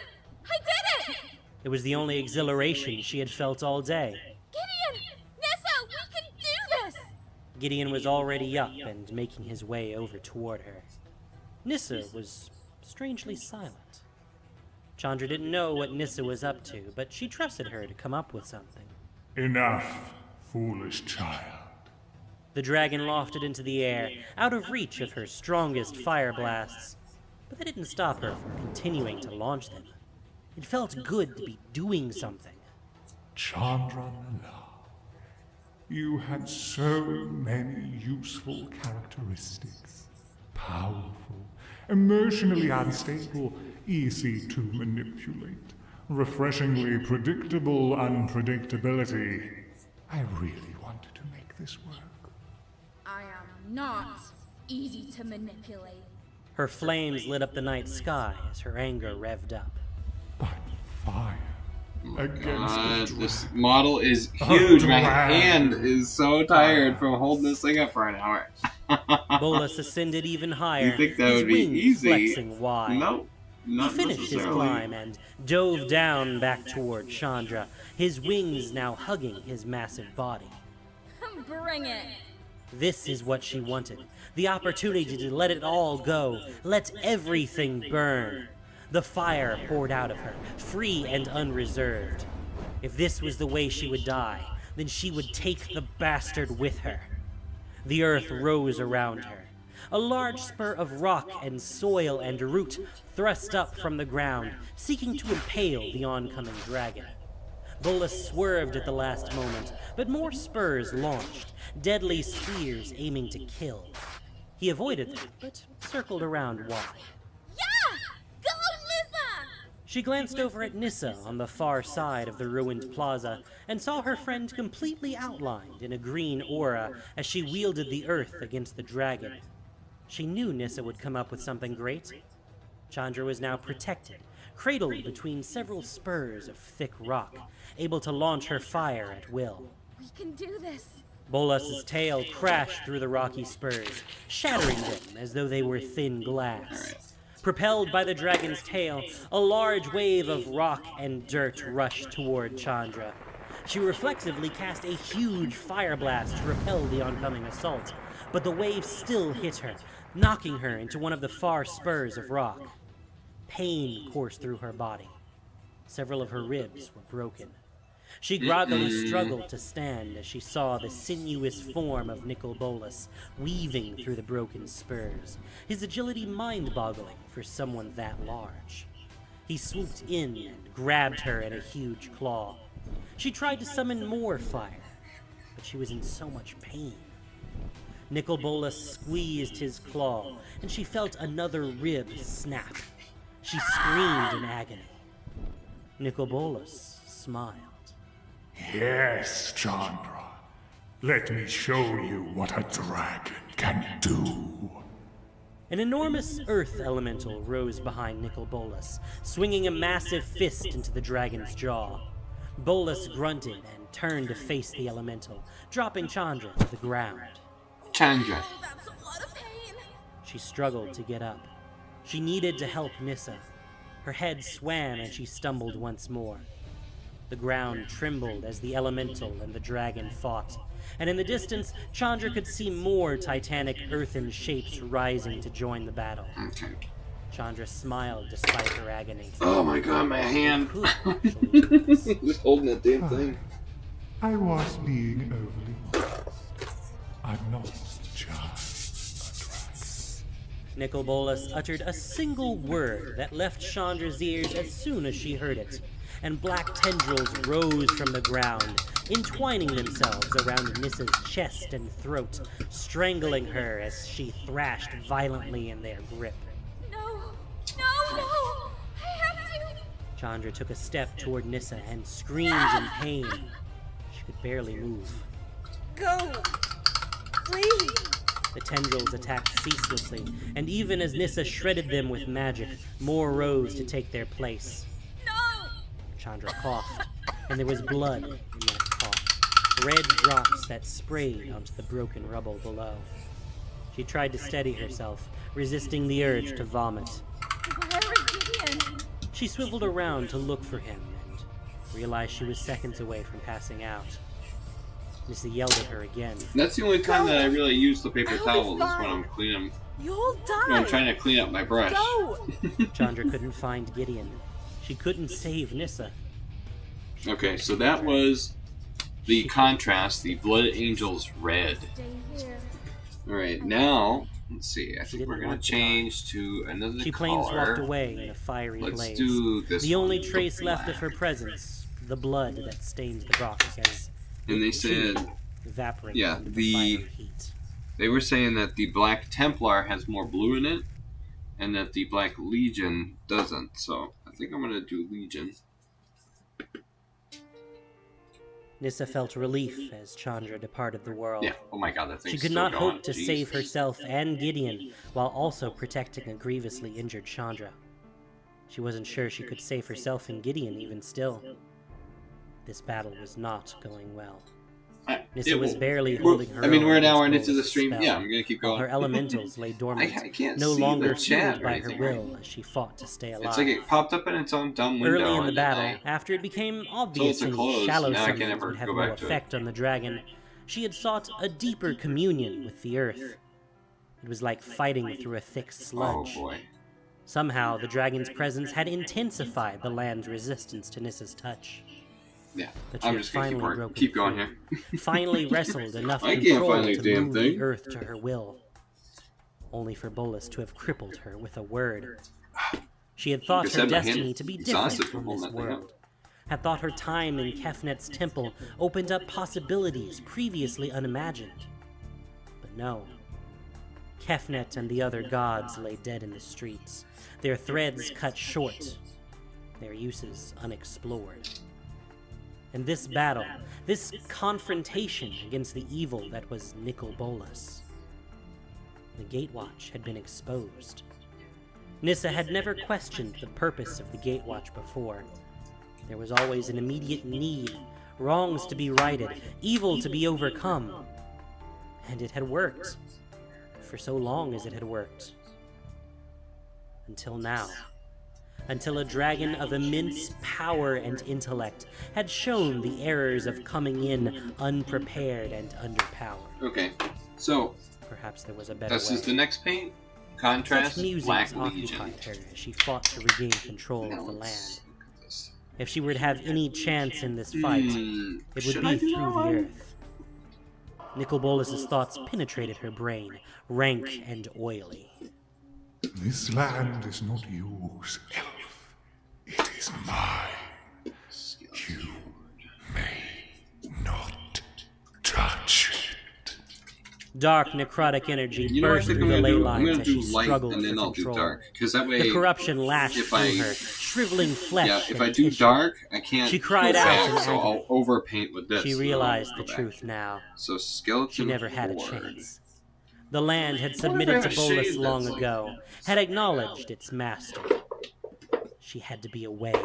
I did it! It was the only exhilaration she had felt all day. Gideon! Nissa, we can do this! Gideon was already up and making his way over toward her. Nissa was strangely silent. Chandra didn't know what Nissa was up to, but she trusted her to come up with something. Enough, foolish child. The dragon lofted into the air, out of reach of her strongest fire blasts, but that didn't stop her from continuing to launch them. It felt good to be doing something. Chandra, you had so many useful characteristics. Powerful, emotionally unstable, easy to manipulate, refreshingly predictable unpredictability. I really wanted to make this work. I am not easy to manipulate. Her flames lit up the night sky as her anger revved up. But fire against this model is huge. My hand is so tired from holding this thing up for an hour. Bolas ascended even higher. You think that would be easy? Flexing wide. Nope. He finished his climb and dove down back toward Chandra, his wings now hugging his massive body. Bring it. This is what she wanted. The opportunity to let it all go. Let everything burn. The fire poured out of her, free and unreserved. If this was the way she would die, then she would take the bastard with her. The earth rose around her. A large spur of rock and soil and root thrust up from the ground, seeking to impale the oncoming dragon. Bolas swerved at the last moment, but more spurs launched, deadly spears aiming to kill. He avoided them, but circled around wide. Yeah! Go, Lisa! She glanced over at Nissa on the far side of the ruined plaza and saw her friend completely outlined in a green aura as she wielded the earth against the dragon. She knew Nissa would come up with something great. Chandra was now protected, cradled between several spurs of thick rock, able to launch her fire at will. We can do this. Bolas's tail crashed through the rocky spurs, shattering them as though they were thin glass. Propelled by the dragon's tail, a large wave of rock and dirt rushed toward Chandra. She reflexively cast a huge fire blast to repel the oncoming assault, but the wave still hit her, knocking her into one of the far spurs of rock. Pain coursed through her body. Several of her ribs were broken. She groggily struggled to stand as she saw the sinuous form of Nicol Bolas weaving through the broken spurs, his agility mind-boggling for someone that large. He swooped in and grabbed her in a huge claw. She tried to summon more fire, but she was in so much pain. Nicol Bolas squeezed his claw, and she felt another rib snap. She screamed in agony. Nicol Bolas smiled. Yes, Chandra. Let me show you what a dragon can do. An enormous earth elemental rose behind Nicol Bolas, swinging a massive fist into the dragon's jaw. Bolas grunted and turned to face the elemental, dropping Chandra to the ground. Chandra. Oh, that's a lot of pain. She struggled to get up. She needed to help Nissa. Her head swam and she stumbled once more. The ground trembled as the elemental and the dragon fought, and in the distance, Chandra could see more titanic earthen shapes rising to join the battle. Chandra smiled despite her agony. Oh my god, my hand. Just holding that damn thing. I was being overly modest. I'm not just a dragon. Nicol Bolas uttered a single word that left Chandra's ears as soon as she heard it, and black tendrils rose from the ground, entwining themselves around Nissa's chest and throat, strangling her as she thrashed violently in their grip. No! No! No! I have to! Chandra took a step toward Nissa and screamed in pain. She could barely move. Go! Please! The tendrils attacked ceaselessly, and even as Nissa shredded them with magic, more rose to take their place. No! Chandra coughed, and there was blood in that cough, red drops that sprayed onto the broken rubble below. She tried to steady herself, resisting the urge to vomit. Where is Gideon? She swiveled around to look for him, and realized she was seconds away from passing out. Nissa yelled at her again. That's the only time that I really use the paper towels is when I'm cleaning. You'll die! When I'm trying to clean up my brush. Go! Chandra couldn't find Gideon. She couldn't save Nissa. Okay, so that was the contrast, the Blood Angel's red. Stay here. Alright, now, let's see, I think we're going to change to another She color. planeswalked away in a fiery Let's blaze. do this The only one, the trace left black. of her presence, the blood that stained the rocks as And they said, evaporated yeah, under the fiery heat. they were saying that the Black Templar has more blue in it, and that the Black Legion doesn't. So I think I'm gonna do Legion. Nissa felt relief as Chandra departed the world. Yeah. Oh my god, that thing's She could still not going. hope to Jesus. save herself and Gideon while also protecting a grievously injured Chandra. She wasn't sure she could save herself and Gideon even still. This battle was not going well. Nissa was barely holding her I mean, own we're an hour against into the Bolas' stream. spell, Yeah, I'm gonna keep while going. her elementals lay dormant, I can't no see longer the chat fueled or by her anything, will as she fought to stay alive. It's like it popped up in its own dumb window. Early in the and battle, then after it became told obvious it to any close, shallow now I can't summons ever would have go no back to it. effect on the dragon, she had sought a deeper communion with the earth. It was like fighting through a thick sludge. Oh boy. Somehow, the dragon's presence had intensified the land's resistance to Nissa's touch. Yeah, But she I'm had just gonna finally broken keep going free. here. Finally wrestled enough I can't control find the to damn move thing. the earth to her will. Only for Bolas to have crippled her with a word. She had thought Like I her said, my hand destiny to be is different exhausted from from this holding that thing up. world. Had thought her time in Kefnet's temple opened up possibilities previously unimagined. But no. Kefnet and the other gods lay dead in the streets, their threads cut short, their uses unexplored. And this battle, this confrontation against the evil that was Nicol Bolas, the Gatewatch had been exposed. Nissa had never questioned the purpose of the Gatewatch before. There was always an immediate need, wrongs to be righted, evil to be overcome. And it had worked. For so long as it had worked. Until now. Until a dragon of immense power and intellect had shown the errors of coming in unprepared and underpowered. Okay, so perhaps there was a better this way. is the next paint. Contrast, Such musings Black Legion. occupied her as she fought to regain control of the land. If she were to have any chance in this fight, it would should be I do through that the one? earth. Nicol Bolas' thoughts penetrated her brain, rank and oily. This land is not yours, elf. It is mine. You may not touch it. Dark necrotic energy You know what I burst think through I'm the gonna ley do? I'm lines gonna as do she light struggled and then for I'll do control. dark, because that way The corruption lashed if through I- her, shriveling flesh. Yeah, if and I do tissue. dark, I can't. She cried go out back, in so agony. I'll overpaint with this. She and then realized I'll the go back. truth now. So skeleton. She never had a horde. chance. The land had What if submitted I to have a Bolas shade long that's like ago, had acknowledged its master. She had to be away,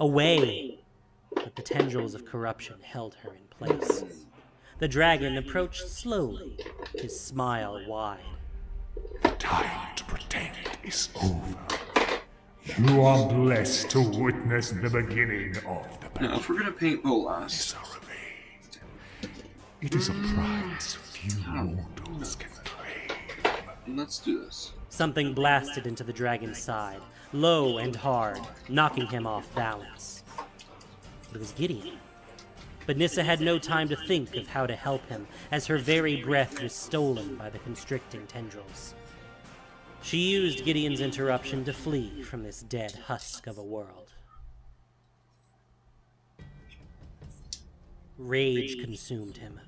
away. But the tendrils of corruption held her in place. The dragon approached slowly, his smile wide. The time to pretend is over. You are blessed to witness the beginning of the battle. Now, if we're gonna paint Bolas, It is a prize few mortals can claim. let's do this. Something blasted into the dragon's side, low and hard, knocking him off balance. It was Gideon. But Nissa had no time to think of how to help him, as her very breath was stolen by the constricting tendrils. She used Gideon's interruption to flee from this dead husk of a world. Rage consumed him.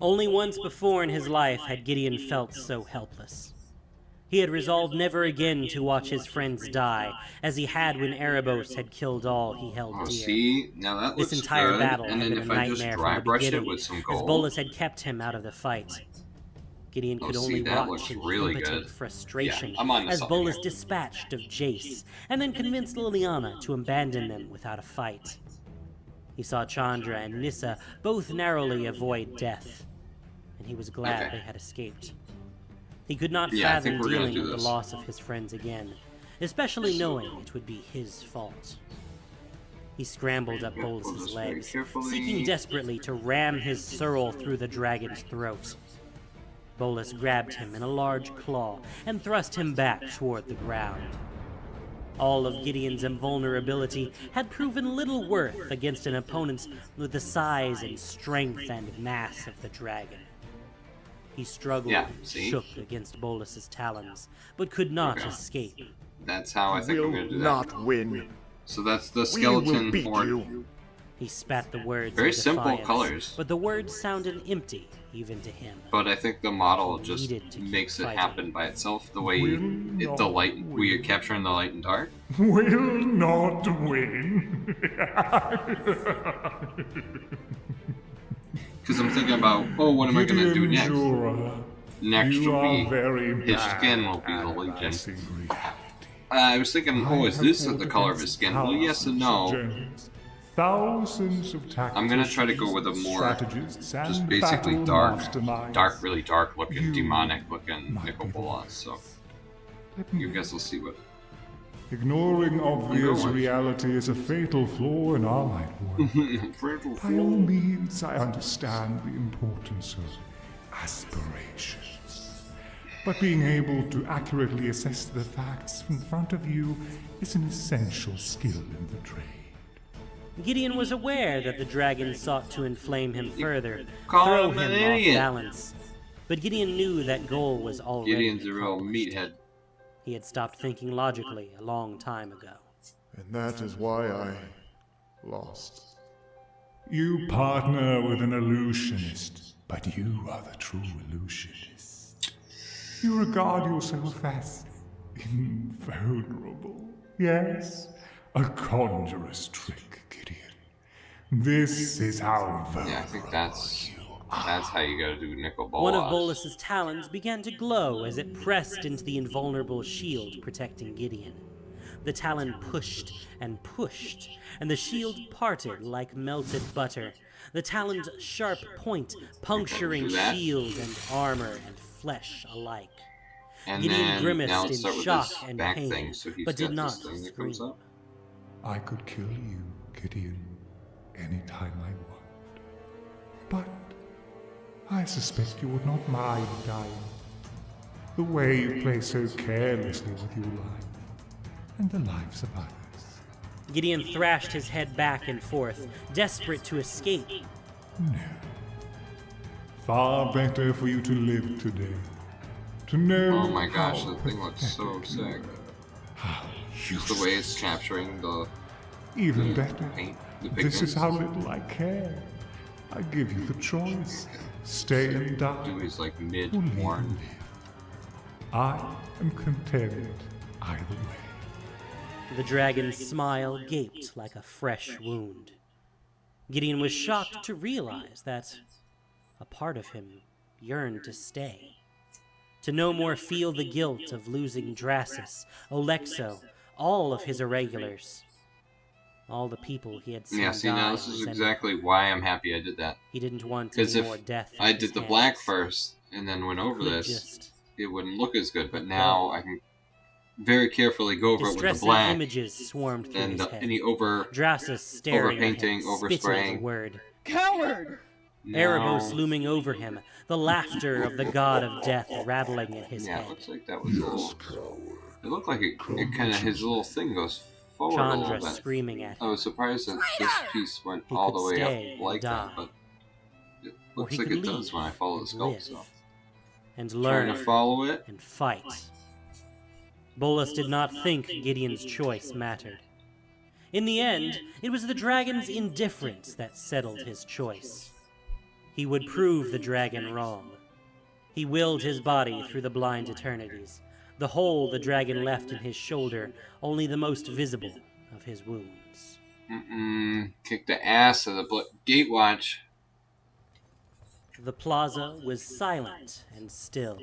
Only once before in his life had Gideon felt so helpless. He had resolved never again to watch his friends die, as he had when Erebos had killed all he held dear. See, now that looks This entire good. battle And had then been if a I just nightmare dry from the brush it beginning, with some as gold. Bolas had kept him out of the fight. Gideon could only that watch looks in really impotent good. frustration Yeah, I'm on to as something Bolas here. dispatched of Jace, and then convinced Liliana to abandon them without a fight. He saw Chandra and Nissa both narrowly avoid death, and he was glad they had escaped. He could not Yeah, I fathom think we're gonna dealing do with the this. loss of his friends again, especially knowing it would be his fault. He scrambled up Bolas's legs, seeking desperately to ram his sorrel through the dragon's throat. Bolas grabbed him in a large claw and thrust him back toward the ground. All of Gideon's invulnerability had proven little worth against an opponent with the size and strength and mass of the dragon. He struggled and shook against Bolas's talons, but could not escape. That's how I think I'm going to do that. Not win. So that's the skeleton horde. He spat the words Very of simple defiance, colors. but the words sounded empty even to him. But I think the model just Needed to keep makes it fighting. happen by itself. The way the light, we are capturing the light and dark. Will not win. Because I'm thinking about, oh, what am I going to do next? Next you will are be, very his bad skin will be the Legion. I was thinking, oh, is this the color of his skin? Well, yes and no. Thousands of tactics, I'm going to try to go with a more, just basically dark, really dark looking, demonic looking Nicol Bolas. So, you guys will see what. Ignoring obvious reality is a fatal flaw in our light work. By all means, I understand the importance of aspirations. But being able to accurately assess the facts in front of you is an essential skill in the trade. Gideon was aware that the dragon sought to inflame him further, Call throw him an him off idiot. balance. But Gideon knew that goal was already Gideon's a real meathead. He had stopped thinking logically a long time ago. And that is why I lost. You partner with an illusionist, but you are the true illusionist. You regard yourself as invulnerable. Yes, a conjurer's trick, Gideon. This is how vulnerable. Yeah, I think that's how you gotta do Nicol Bolas. One of Bolas's talons began to glow as it pressed into the invulnerable shield protecting Gideon. The talon pushed and pushed, and the shield parted like melted butter, the talon's sharp point puncturing shield and armor and flesh alike. And Gideon then, now grimaced let's in start with shock this and back pain, thing, so he's but got did not this thing that comes scream. up. I could kill you, Gideon, anytime I want. But I suspect you would not mind dying. The way you play so carelessly with your life, and the lives of others. Gideon thrashed his head back and forth, desperate to escape. No. Far better for you to live today. To know. Oh my gosh, that thing looks so sick. Just the way it's capturing the Even better. paint, the This is pigments. how little I care. I give you the choice. Stay and die. Dude is like or mid-horn. live. I am content either way. The dragon's smile gaped like a fresh wound. Gideon was shocked to realize that a part of him yearned to stay. To no more feel the guilt of losing Drasus, Olexo, all of his irregulars. All the people he had seen Yeah, see, die now this on is Zendikar. exactly why I'm happy I did that. He didn't want Because any if more death I at his did the hands. black first and then went over Could this, just it wouldn't look as good. But now I can very carefully go over it with the Distressing black. images swarmed through And his head. any Drasus staring at overpainting, him, overspraying. spitting a word. Coward! Erebos looming over him, the laughter of the god of death rattling in his head. Yeah, it looks like that was a little... It looked like it kind of, his little thing goes forward a little Chandra bit. screaming at him. I was surprised that this piece went He all could the way stay up like and that, die. but it Or looks he like could it does leave when I follow the and sculpt, live so... and Trying learn to follow it. and fight. Bolas did not think Gideon's choice mattered. In the end, it was the dragon's indifference that settled his choice. He would prove the dragon wrong. He willed his body through the blind eternities, the hole the dragon left in his shoulder, only the most visible of his wounds. Kick the ass of the Gatewatch. The plaza was silent and still,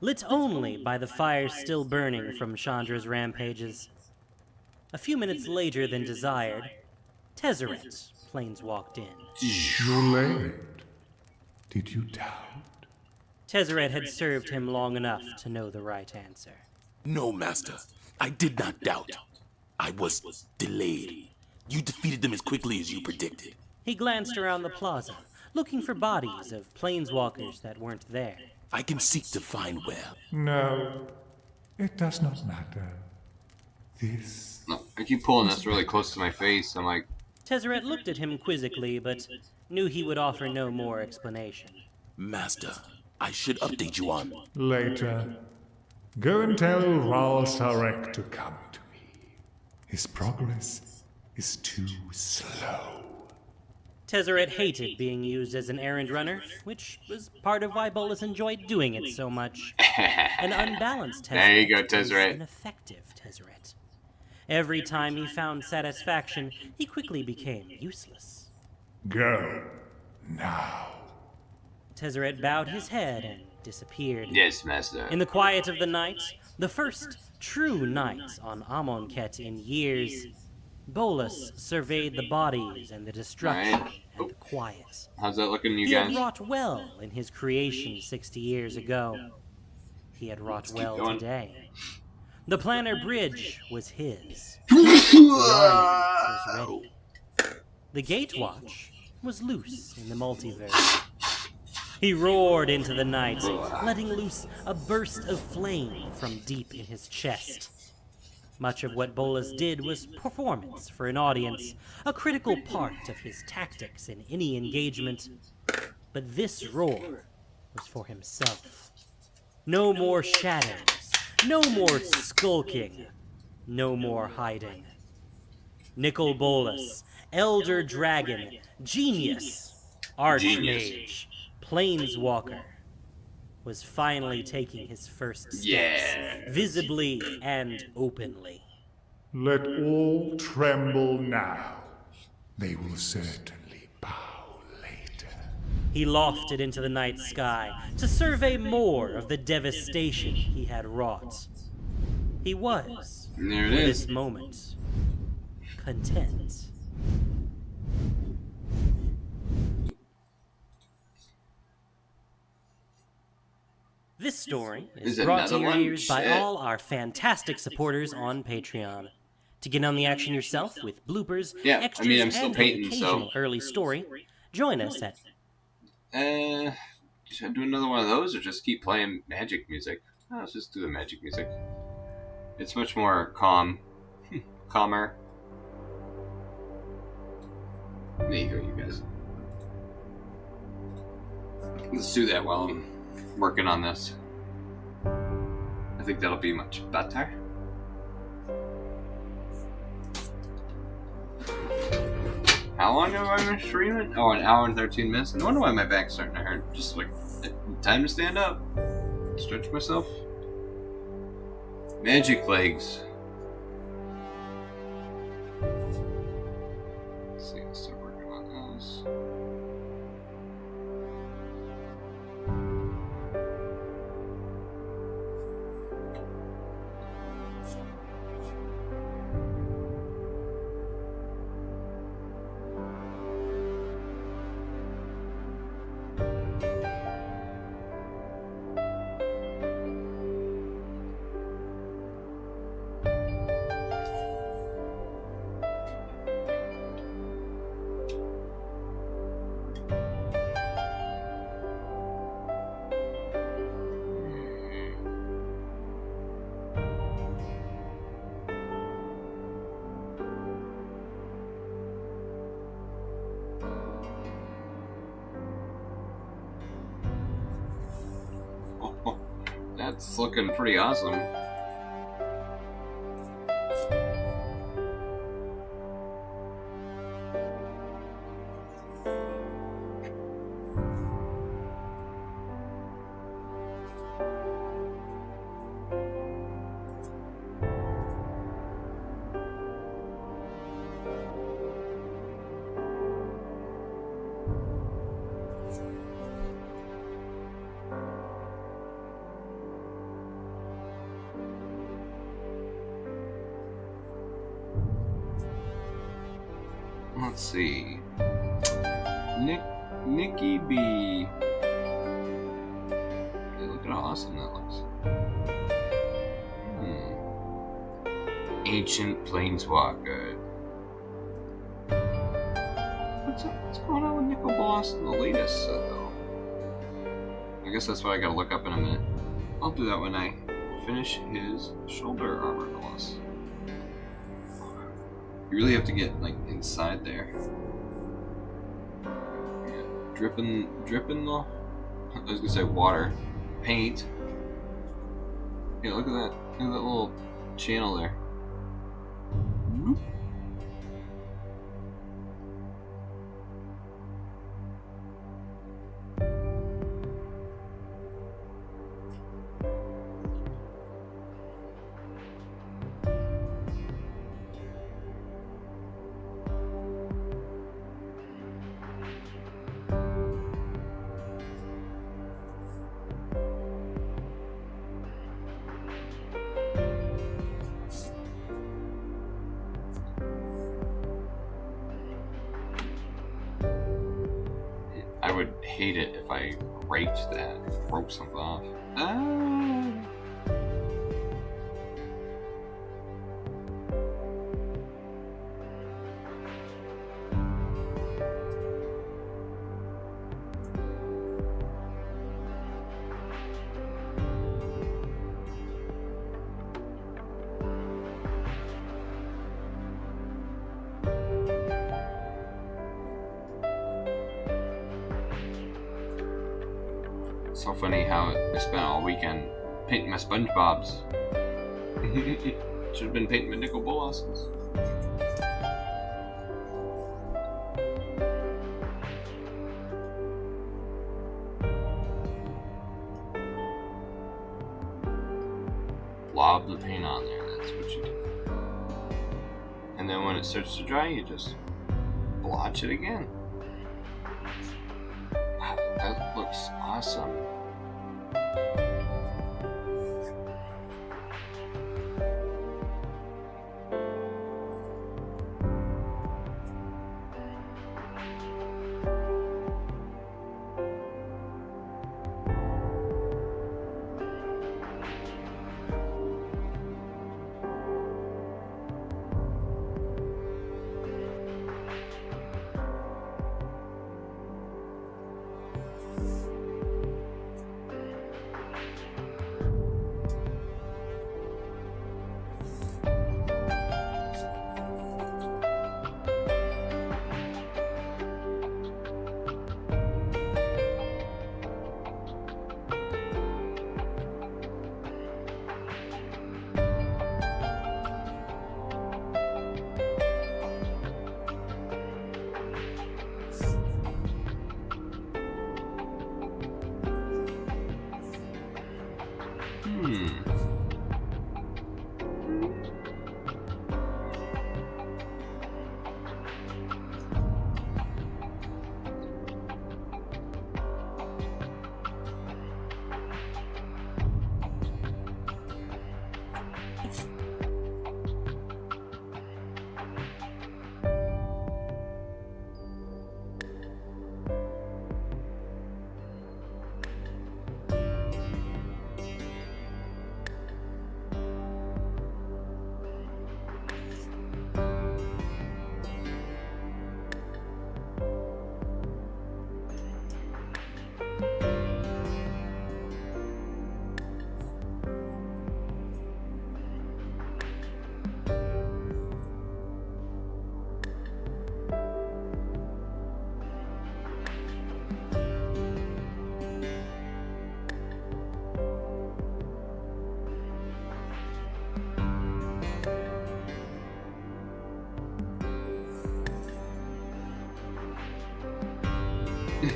lit only by the fire still burning from Chandra's rampages. A few minutes later than desired, Tezzeret planeswalked in. You're late. Did you doubt? Tezzeret had served him long enough to know the right answer. No, Master. I did not doubt. I was delayed. You defeated them as quickly as you predicted. He glanced around the plaza, looking for bodies of planeswalkers that weren't there. I can seek to find where. No, it does not matter. This... No, I keep pulling this really close to my face. I'm like... Tezzeret looked at him quizzically, but knew he would offer no more explanation. Master, I should update you on... Later. Go and tell Ral Sarek to come to me. His progress is too slow. Tezzeret hated being used as an errand runner, which was part of why Bolas enjoyed doing it so much. An unbalanced Tezzeret There you go, was Tezzeret. an effective Tezzeret. Every time he found satisfaction, he quickly became useless. Go. Now. Tezzeret bowed his head and disappeared. Yes, Master. In the quiet of the night, the first true night on Amonkhet in years, Bolas surveyed the bodies and the destruction and the quiet. How's that looking, you He guys? had wrought well in his creation 60 years ago. He had wrought well today. The Planner Bridge was his. The army was ready. The Gatewatch was loose in the multiverse. He roared into the night, letting loose a burst of flame from deep in his chest. Much of what Bolas did was performance for an audience, a critical part of his tactics in any engagement. But this roar was for himself. No more shadows, no more skulking, no more hiding. Nicol Bolas, Elder Dragon, Genius, Archmage, Planeswalker, was finally taking his first steps, visibly and openly. Let all tremble now. They will certainly bow later. He lofted into the night sky to survey more of the devastation he had wrought. He was, There it for is. this moment, content. This story is Is brought to another your one? ears by Shit. all our fantastic supporters on Patreon. To get on the action yourself with bloopers, Yeah, extras, I mean, I'm still and painting, an occasional so- early story, join us at... Should I do another one of those or just keep playing magic music? Oh, let's just do the magic music. It's much more calmer. There you go, you guys. Let's do that while I'm working on this. I think that'll be much better. How long have I been streaming? Oh, an hour and 13 minutes. No wonder why my back's starting to hurt. Just like, time to stand up. Stretch myself. Magic legs. Let's see, let's start working on those. That's looking pretty awesome. Let's see. Nikki B. Okay, look at how awesome that looks. Ancient Planeswalker. What's going on with Nicol Bolas in the latest set, though? I guess that's what I gotta look up in a minute. I'll do that when I finish his shoulder armor class. You really have to get like inside there. Yeah. Dripping the. I was gonna say water, paint. Yeah, look at that. Look at that little channel there. Whoop. I would hate it if I raped that, broke something off. So funny how I spent all weekend painting my SpongeBob's. Should have been painting my Nicol Bolas's. Blob the paint on there, that's what you do. And then when it starts to dry, you just blotch it again. Wow, that looks awesome.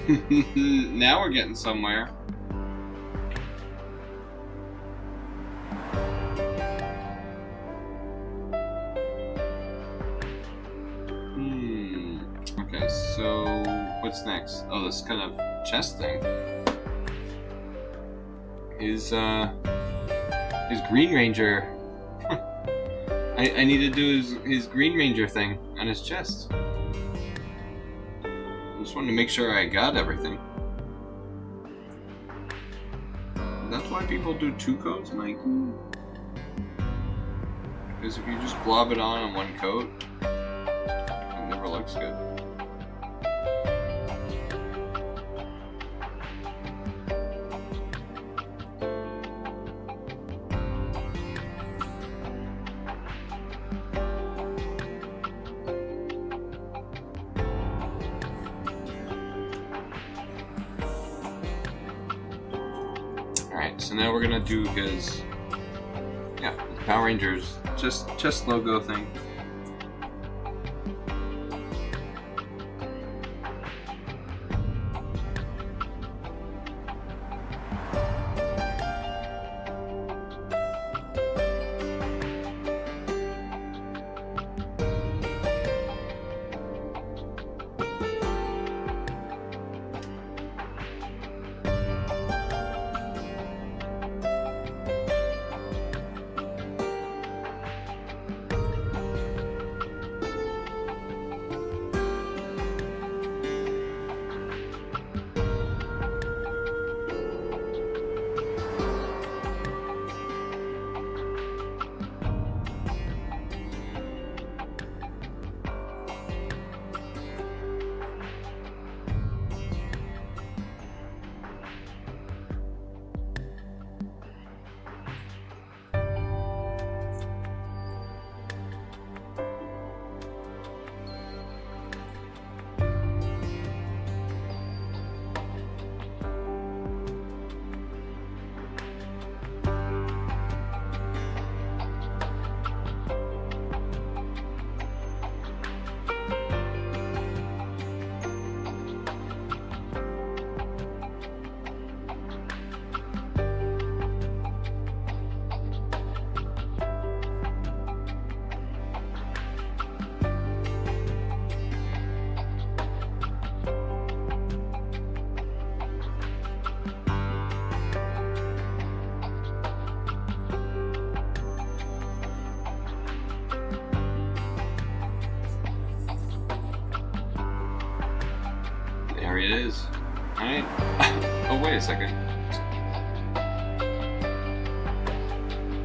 Now we're getting somewhere. Okay, so what's next? Oh, this kind of chest thing. His Green Ranger. I need to do his Green Ranger thing on his chest. I just wanted to make sure I got everything. That's why people do 2 coats, Mikey. Because if you just blob it on one coat, it never looks good. Alright, so now we're gonna do his, Power Rangers chest logo thing. There it is. Alright. Oh, wait a second.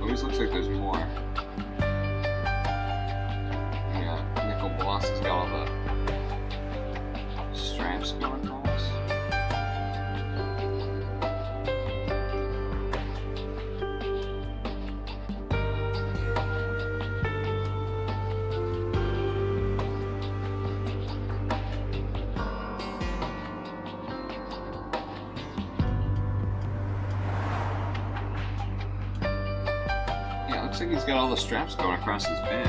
Always looks like there's more. Yeah, Nicol Bolas has got all the straps going across. Looks like he's got all the straps going across his back.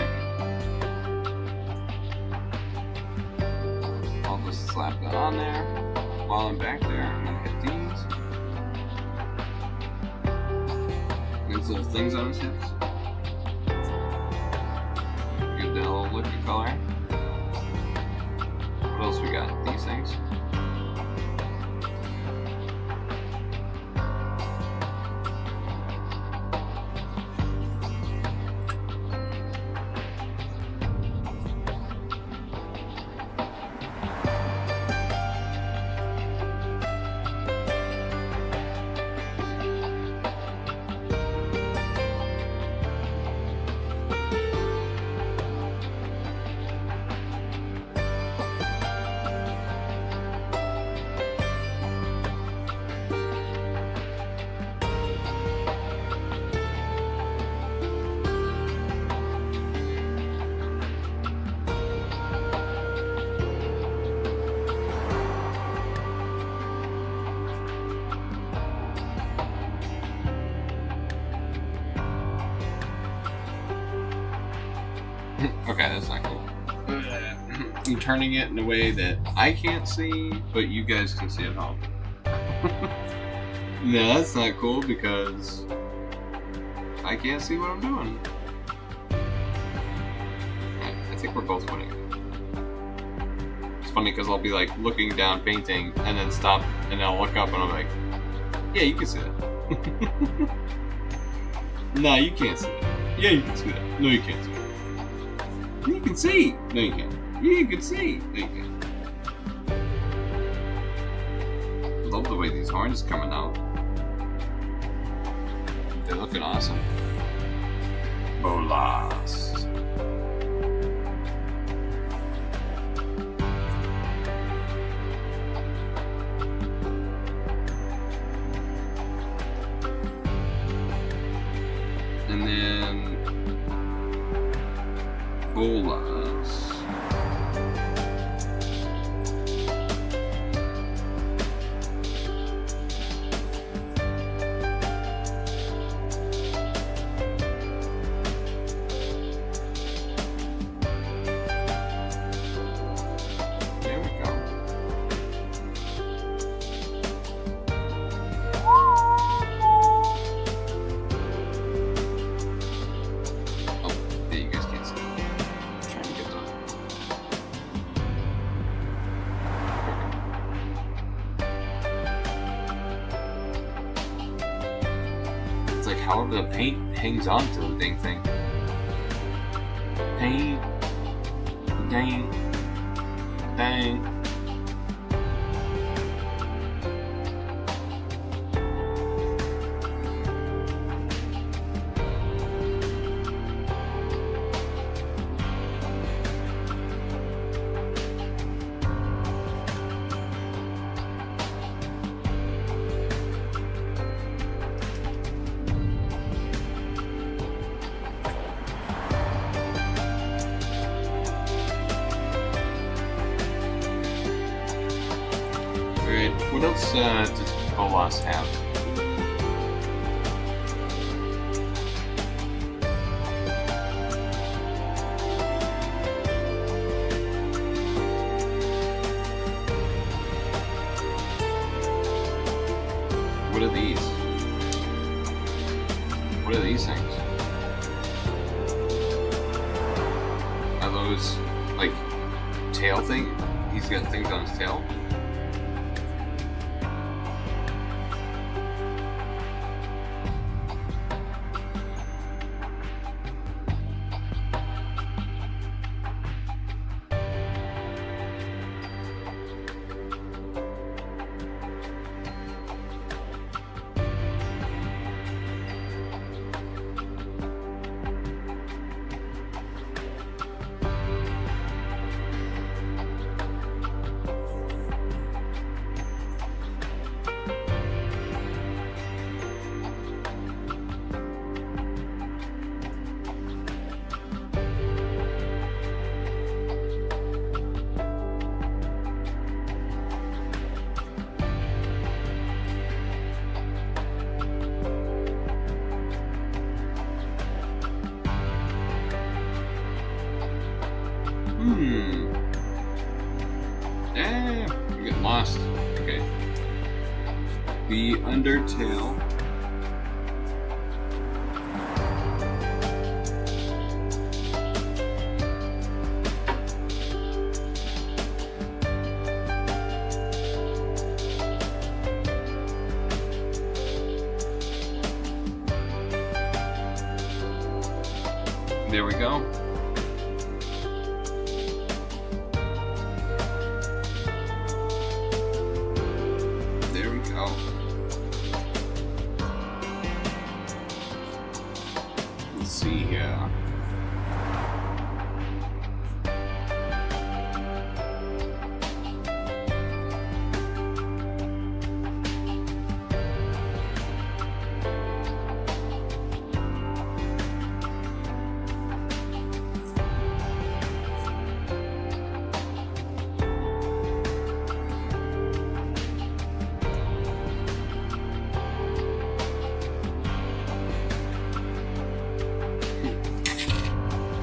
I'll just slap that on there. While I'm back there, I'm gonna hit these. These little things on his hips. Get that little look of color. What else we got? These things. Okay, that's not cool. I'm turning it in a way that I can't see, but you guys can see at home. Yeah, that's not cool because I can't see what I'm doing. Right, I think we're both winning. It's funny because I'll be like looking down painting and then stop and then I'll look up and I'm like, yeah, you can see that. Nah, you can't see that. Yeah, you can see that. No, you can't see that. You can see! No, you can't. You can see! No, you can't. Love the way these horns coming out. They're looking awesome. Bolas. And then Bolas. There we go. Oh, yeah, you guys can't see. Trying to get done. It's like however the paint hangs on to the dang thing. Paint. Dang. Dang. Alright, what else does Bolas have? What are these? What are these things? Are those, like, tail thing? He's got things on his tail? Eh, I'm getting lost. Okay. The undertail. There we go. There we go. Let's see here.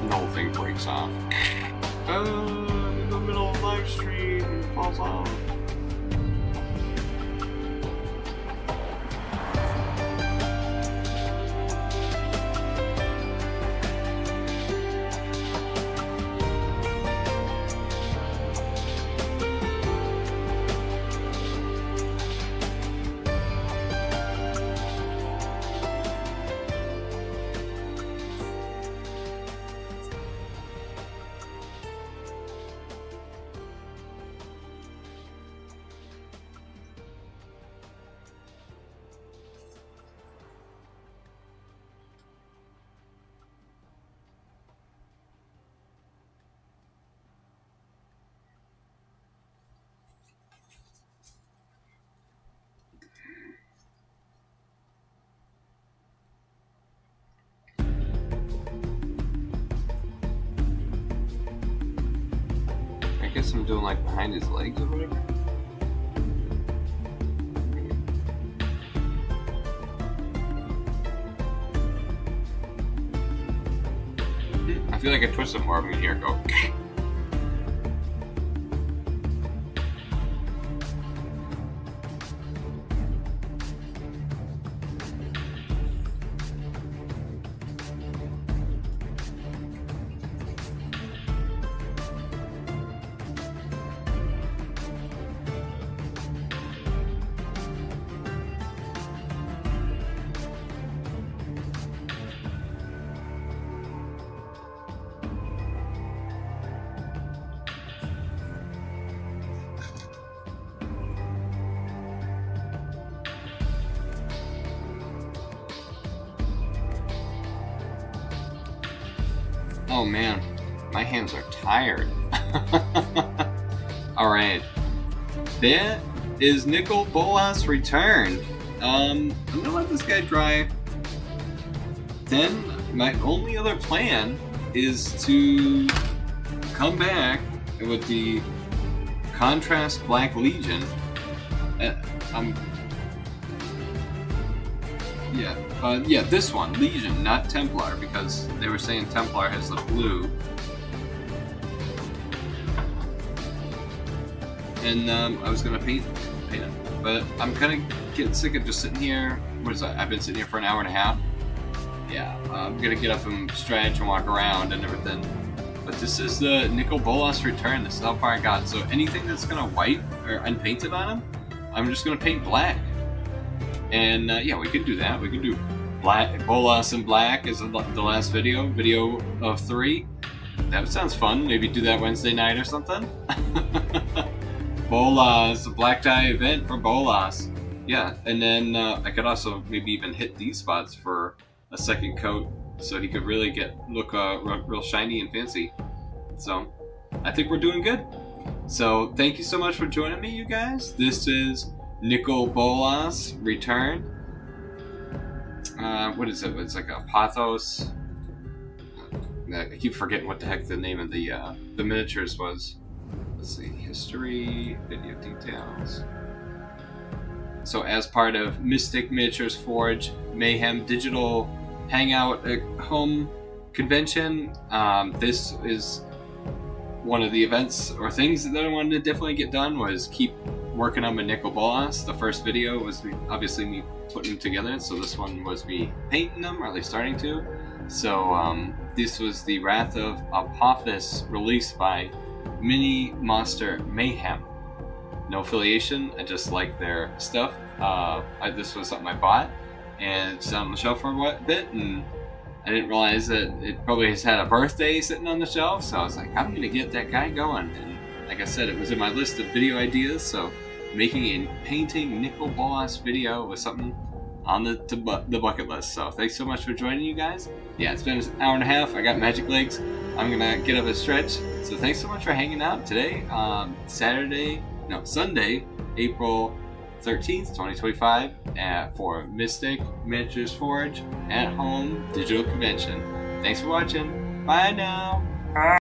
The whole thing breaks off. In the middle. live stream falls off. I guess I'm doing like behind his legs or whatever. I feel like I twisted more of me here. Go. Oh man, my hands are tired. Alright. That is Nicol Bolas returned. I'm gonna let this guy dry. Then my only other plan is to come back with the Contrast Black Legion. Yeah, this one, Legion, not Templar, because they were saying Templar has the blue. And I was gonna paint it, but I'm kind of getting sick of just sitting here. What is that? I've been sitting here for an hour and a half. Yeah, I'm gonna get up and stretch and walk around and everything. But this is the Nicol Bolas return. This is how far I got. So anything that's gonna white or unpainted on him, I'm just gonna paint black. And yeah, we could do that. We could do black Bolas in black as the last video of 3. That sounds fun. Maybe do that Wednesday night or something. Bolas, the black tie event for Bolas. Yeah, and then I could also maybe even hit these spots for a second coat, so he could really look real shiny and fancy. So I think we're doing good. So thank you so much for joining me, you guys. This is Nicol Bolas returned. What is it? It's like a Pathos. I keep forgetting what the heck the name of the miniatures was. Let's see, history, video details. So as part of Mystic Miniatures Forge Mayhem Digital Hangout at Home Convention, this is one of the events or things that I wanted to definitely get done, was keep working on my Nicol Bolas. The first video was obviously me putting them together, so this one was me painting them, or at least starting to. So this was the Wrath of Apophis, released by MiniMonsterMayhem. No affiliation, I just like their stuff. This was something I bought, and it's on the shelf for a bit, and I didn't realize that it probably has had a birthday sitting on the shelf, so I was like, I'm gonna get that guy going. And like I said, it was in my list of video ideas, so making a painting Nicol Bolas video was something on the bucket list. So thanks so much for joining, you guys. Yeah, it's been an hour and a half. I got magic legs. I'm gonna get up and stretch. So thanks so much for hanging out today. Sunday, April 13th, 2025, for Mystic Miniatures Forge at Home Digital Convention. Thanks for watching. Bye now.